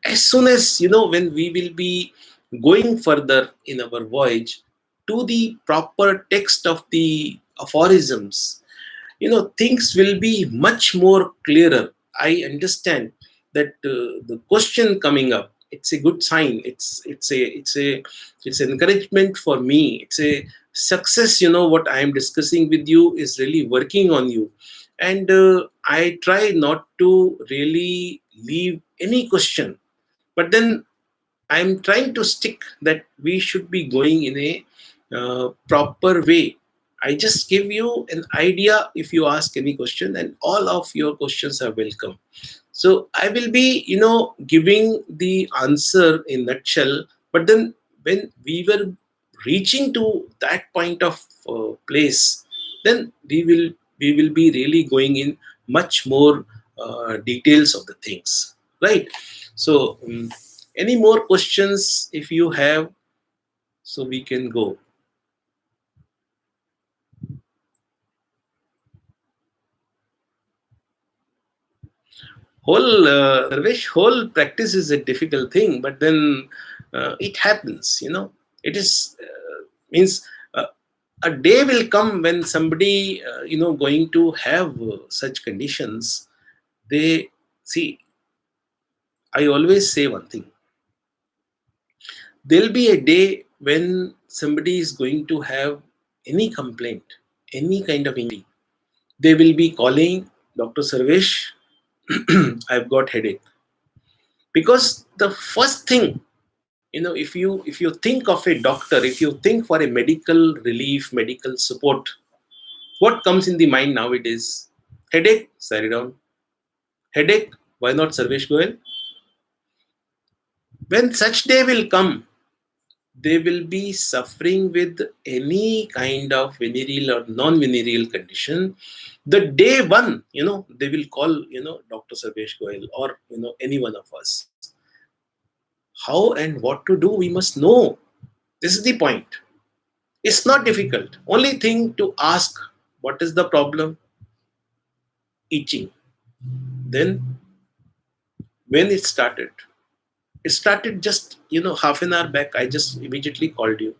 As soon as, when we will be going further in our voyage to the proper text of the aphorisms, things will be much more clearer. I understand that the question coming up, it's a good sign. It's an encouragement for me. It's a success. What I am discussing with you is really working on you, and I try not to really leave any question, but then I'm trying to stick that we should be going in a proper way. I just give you an idea if you ask any question, and all of your questions are welcome. So I will be, giving the answer in nutshell. But then when we were reaching to that point of place, then we will be really going in much more details of the things, right? So any more questions if you have, so we can go. Sarvesh, whole practice is a difficult thing, but then it happens. It is means a day will come when somebody going to have such conditions. They see. I always say one thing. There'll be a day when somebody is going to have any complaint, any kind of injury. They will be calling Dr. Sarvesh. I've got headache, because the first thing, if you think of a doctor, if you think for a medical relief, medical support, what comes in the mind nowadays? Headache, sorry down. Headache, why not Sarvesh Goel? When such day will come, they will be suffering with any kind of venereal or non-venereal condition. The day one, they will call, Dr. Sarvesh Goel, or, any one of us. How and what to do, we must know. This is the point. It's not difficult. Only thing to ask, what is the problem? Itching. Then when it started just half an hour back. I just immediately called you.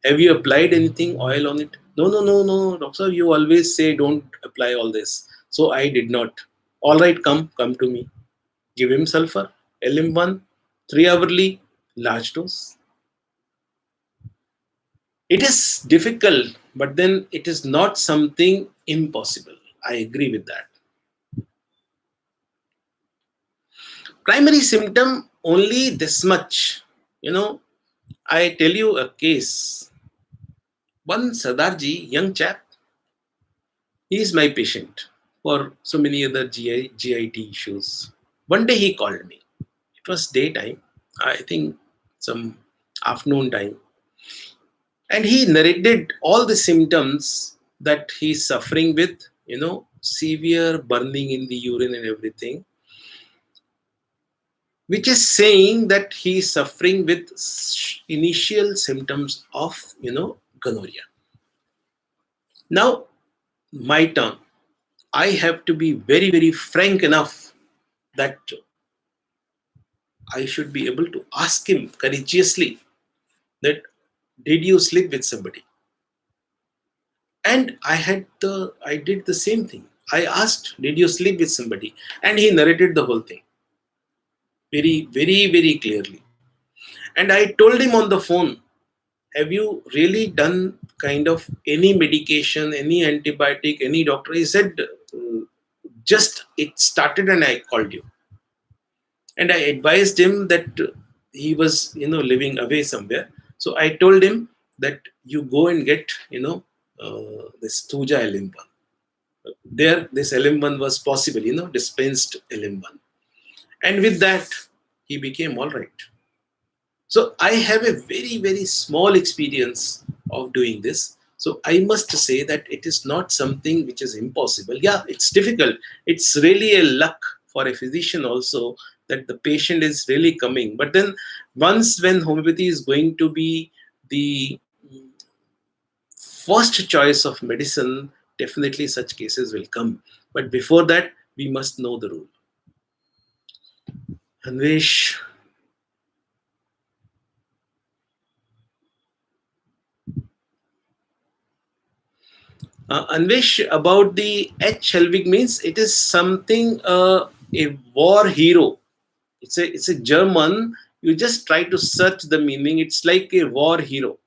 Have you applied anything oil on it? No, no, no, no, doctor. You always say don't apply all this. So I did not. All right, come to me. Give him sulfur, LM1, 3 hourly, large dose. It is difficult, but then it is not something impossible. I agree with that. Primary symptom only this much. You know, I tell you a case. One Sadarji, young chap, he is my patient for so many other GIT issues. One day he called me. It was daytime, I think some afternoon time. And he narrated all the symptoms that he's suffering with, severe burning in the urine and everything, which is saying that he's suffering with initial symptoms of, gonorrhea. Now, my turn. I have to be very, very frank enough that I should be able to ask him courageously that did you sleep with somebody? And I did the same thing. I asked, did you sleep with somebody? And he narrated the whole thing very, very, very clearly. And I told him on the phone, have you really done kind of any medication, any antibiotic, any doctor? He said, just it started and I called you. And I advised him that he was, living away somewhere. So I told him that you go and get, this Thuja LM1. There, this LM1 was possible, dispensed LM1. And with that, he became all right. So I have a very, very small experience of doing this. So I must say that it is not something which is impossible. Yeah, it's difficult. It's really a luck for a physician also that the patient is really coming. But then once when homeopathy is going to be the first choice of medicine, definitely such cases will come. But before that, we must know the rule. Anvesh, Anvesh, about the H. Helvig means it is something a war hero. It's a German. You just try to search the meaning. It's like a war hero.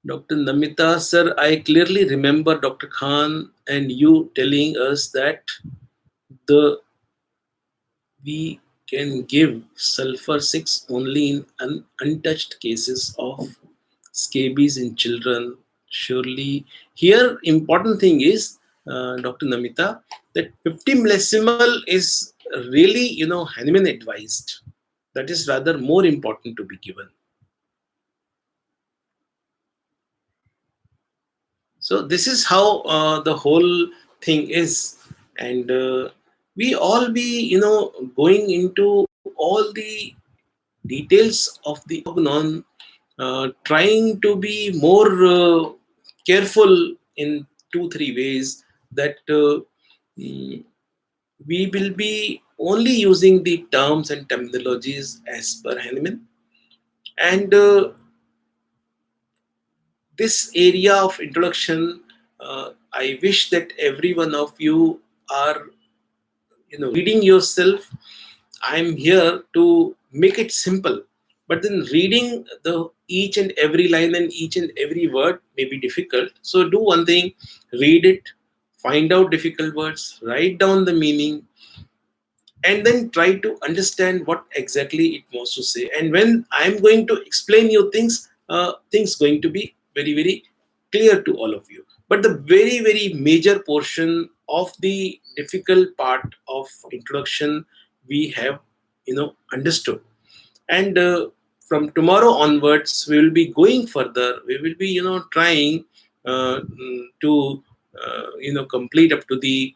Dr. Namita, sir, I clearly remember Dr. Khan and you telling us that the we can give sulfur 6 only in untouched cases of scabies in children. Surely, here important thing is, Dr. Namita, that 50 millesimal is really, Hanuman advised. That is rather more important to be given. So this is how the whole thing is, and we all be, going into all the details of the organon, trying to be more careful in 2-3 ways that we will be only using the terms and terminologies as per Hahnemann. And this area of introduction, I wish that every one of you are, reading yourself. I'm here to make it simple, but then reading the each and every line and each and every word may be difficult. So do one thing: read it, find out difficult words, write down the meaning, and then try to understand what exactly it wants to say. And when I'm going to explain you things, things going to be very, very clear to all of you. But the very, very major portion of the difficult part of introduction we have, understood. And from tomorrow onwards, we will be going further. We will be, trying to, complete up to the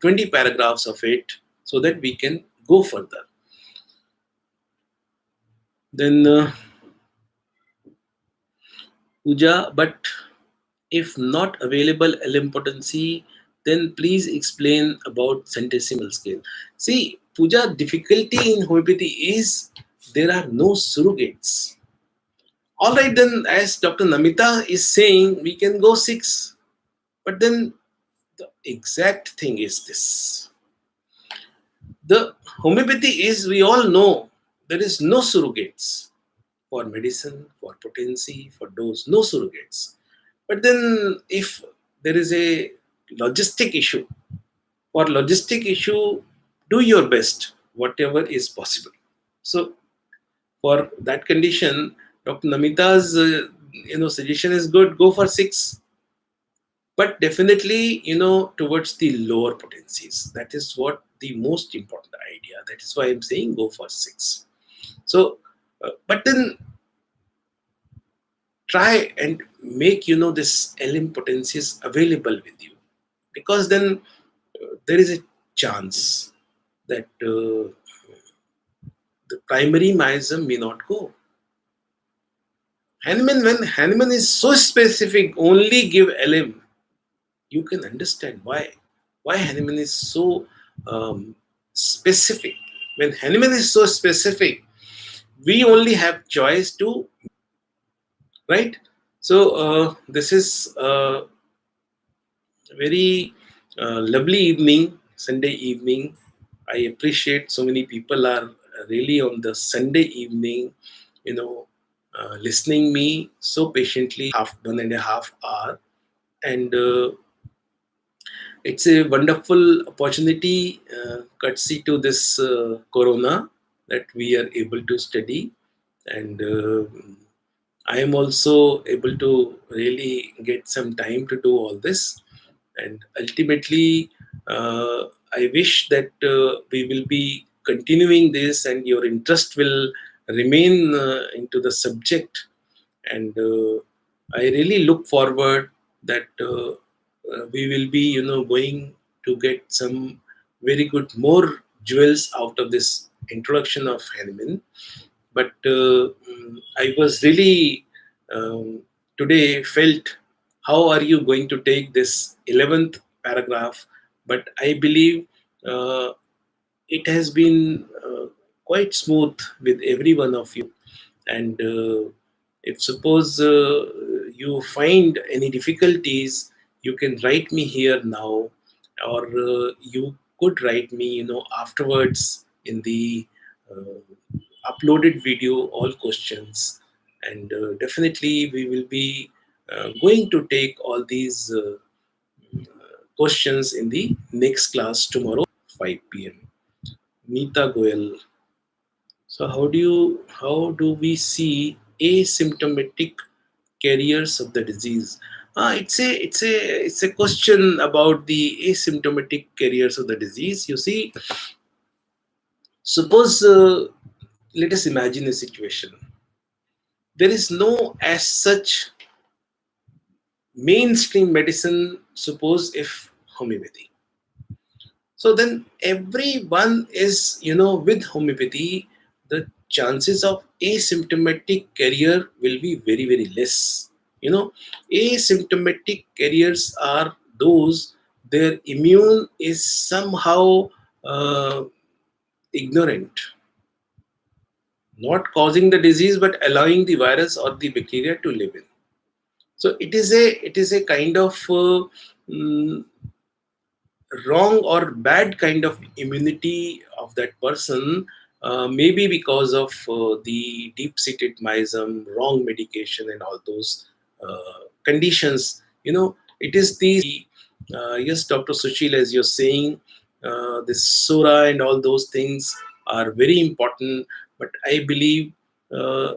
20 paragraphs of it, so that we can go further. Then Puja, but if not available LM potency, then please explain about centesimal scale. See, Puja, difficulty in homeopathy is there are no surrogates. All right, then, as Dr. Namita is saying, we can go six. But then the exact thing is this: the homeopathy is, we all know, there is no surrogates for medicine, for potency, for dose, no surrogates. But then, if there is a logistic issue, for logistic issue, do your best, whatever is possible. So, for that condition, Dr. Namita's suggestion is good. Go for six, but definitely towards the lower potencies. That is what the most important idea. That is why I'm saying go for six. So, but then try and make this LM potencies available with you, because then there is a chance that the primary miasm may not go. Hanuman, when Hanuman is so specific, only give LM, you can understand why Hanuman is so specific. When Hanuman is so specific, we only have choice to, right. So this is very lovely evening, Sunday evening. I appreciate so many people are really on the Sunday evening, listening me so patiently, half 1.5 hour, and it's a wonderful opportunity, courtesy to this corona, that we are able to study, and I am also able to really get some time to do all this. And ultimately, I wish that we will be continuing this, and your interest will remain into the subject. And I really look forward that we will be going to get some very good more jewels out of this introduction of Hanuman. But I was really today felt, how are you going to take this 11th paragraph? But I believe uh, it has been quite smooth with every one of you. And if suppose you find any difficulties, you can write me here now, or you could write me afterwards in the uh, uploaded video, all questions. And definitely we will be going to take all these questions in the next class tomorrow 5 p.m. Neeta Goyal. So how do we see asymptomatic carriers of the disease? It's a question about the asymptomatic carriers of the disease. You see, suppose let us imagine a situation. There is no as such mainstream medicine. Suppose if homeopathy. So then everyone is, with homeopathy, the chances of asymptomatic carrier will be very, very less. Asymptomatic carriers are those their immune is somehow uh, ignorant, not causing the disease but allowing the virus or the bacteria to live in. So it is a kind of mm, wrong or bad kind of immunity of that person, maybe because of the deep-seated miasm, wrong medication, and all those conditions. It is these. Yes, Dr. Sushil, as you're saying, this Sura and all those things are very important. But I believe uh,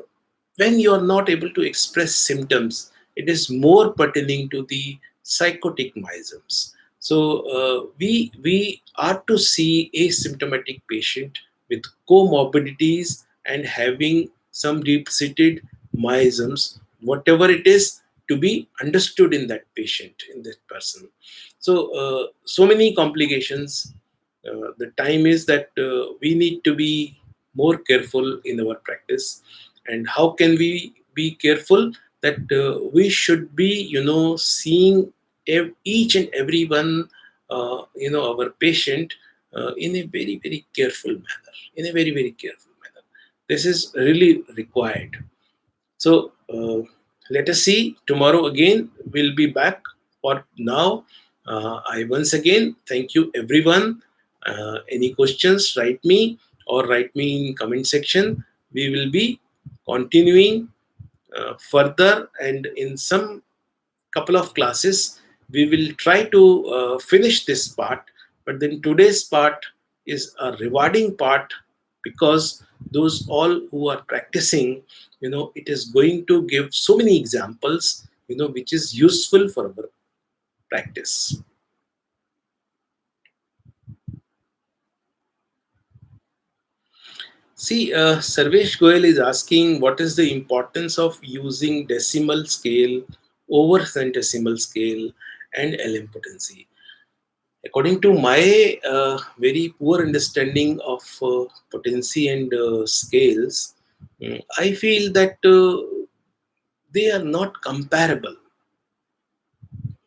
when you are not able to express symptoms, it is more pertaining to the psychotic miasms. So we are to see asymptomatic patient with comorbidities and having some deep-seated miasms, whatever it is, to be understood in that patient, in that person. So so many complications. The time is that we need to be more careful in our practice. And how can we be careful? that we should be, seeing each and every one, our patient in a very, very careful manner, in a very, very careful manner. This is really required. So let us see. Tomorrow again, we'll be back. For now, I once again thank you, everyone. Any questions, write me or write me in comment section. We will be continuing further, and in some couple of classes we will try to finish this part. But then today's part is a rewarding part, because those all who are practicing, it is going to give so many examples, which is useful for our practice. See, Sarvesh Goyal is asking, what is the importance of using decimal scale over centesimal scale and LM potency? According to my very poor understanding of potency and scales, I feel that they are not comparable.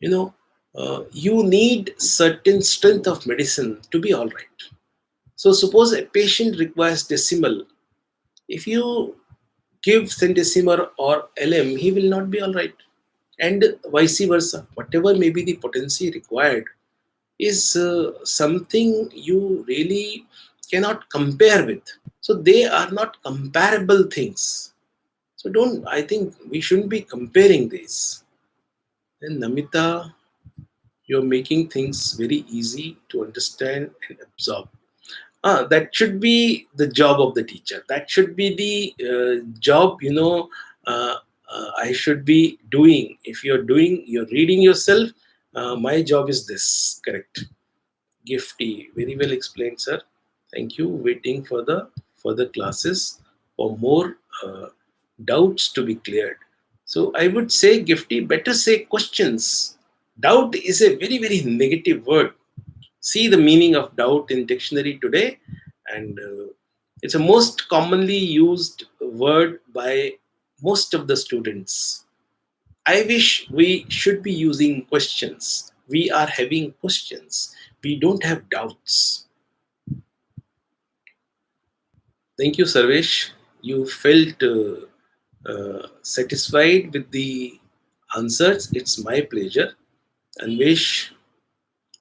You need certain strength of medicine to be all right. So suppose a patient requires decimal. If you give centesimal or LM, he will not be all right. And vice versa. Whatever may be the potency required is something you really cannot compare with. So they are not comparable things. So don't, I think we shouldn't be comparing these. And Namita, you're making things very easy to understand and absorb. That should be the job of the teacher. That should be the job, I should be doing. If you're reading yourself, my job is this, correct? Gifty, very well explained, sir. Thank you. Waiting for the further classes for more doubts to be cleared. So I would say, Gifty, better say questions. Doubt is a very, very negative word. See the meaning of doubt in dictionary today, and it's a most commonly used word by most of the students. I wish we should be using questions. We are having questions. We don't have doubts. Thank you, Sarvesh. You felt satisfied with the answers. It's my pleasure. Anvesh,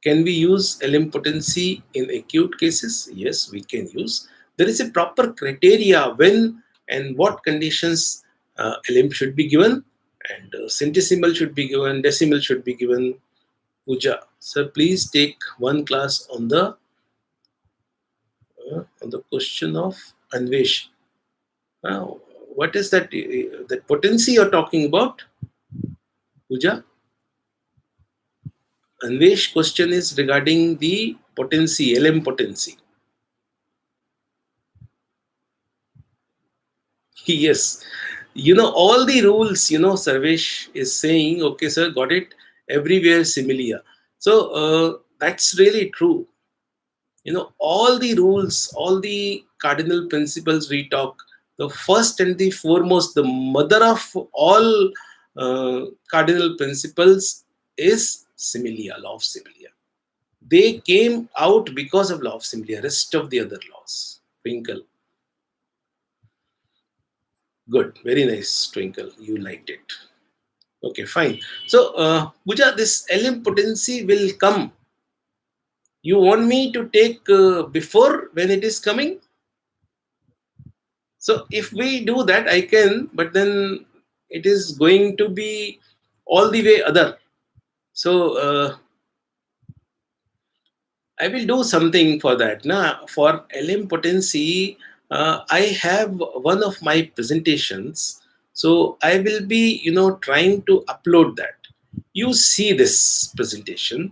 can we use LM potency in acute cases? Yes, we can use. There is a proper criteria when and what conditions LM should be given, and centesimal should be given, decimal should be given. Puja, sir, please take one class on the question of Anvesh. Now, what is that potency you're talking about, Puja? Anvesh question is regarding the potency, LM potency. Yes, all the rules, Sarvesh is saying, okay, sir, got it. Everywhere similia. So that's really true. All the rules, all the cardinal principles we talk, the first and the foremost, the mother of all cardinal principles is similia, law of similia. They came out because of law of similia, rest of the other laws. Twinkle. Good, very nice, Twinkle. You liked it. Okay, fine. So, Puja, this LM potency will come. You want me to take before when it is coming? So, if we do that, I can, but then it is going to be all the way other. So, I will do something for that. Now, for LM potency, I have one of my presentations. So I will be, trying to upload that. You see this presentation,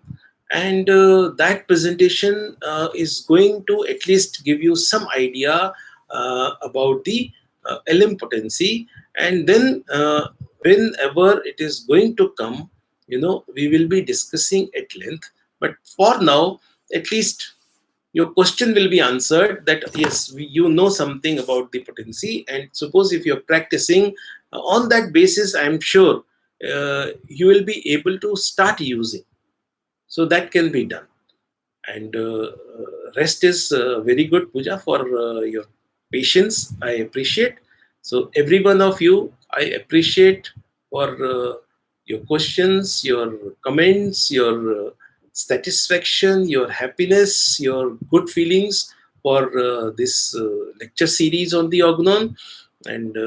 and that presentation is going to at least give you some idea about the LM potency. And then whenever it is going to come, we will be discussing at length. But for now, at least your question will be answered that yes, you know something about the potency. And suppose if you're practicing on that basis, I'm sure you will be able to start using. So that can be done. And rest is very good, Puja, for your patience. I appreciate. So every one of you, I appreciate for your questions, your comments, your satisfaction, your happiness, your good feelings for this lecture series on the Organon. And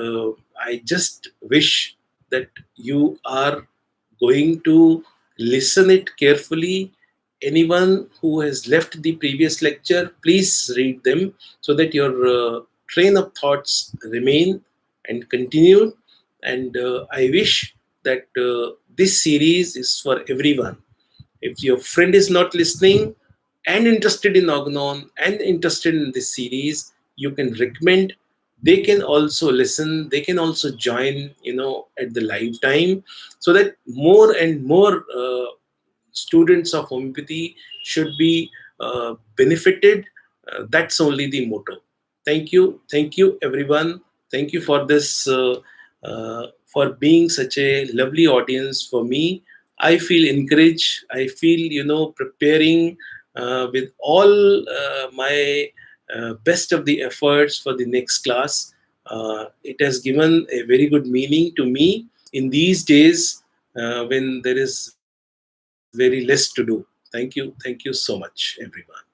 I just wish that you are going to listen it carefully. Anyone who has left the previous lecture, please read them so that your train of thoughts remain and continue. And I wish that this series is for everyone. If your friend is not listening and interested in Organon and interested in this series, you can recommend. They can also listen. They can also join, at the live time, so that more and more students of homeopathy should be benefited. That's only the motto. Thank you, everyone. Thank you for this, for being such a lovely audience for me. I feel encouraged. I feel, preparing with all my best of the efforts for the next class. It has given a very good meaning to me in these days when there is very less to do. Thank you so much, everyone.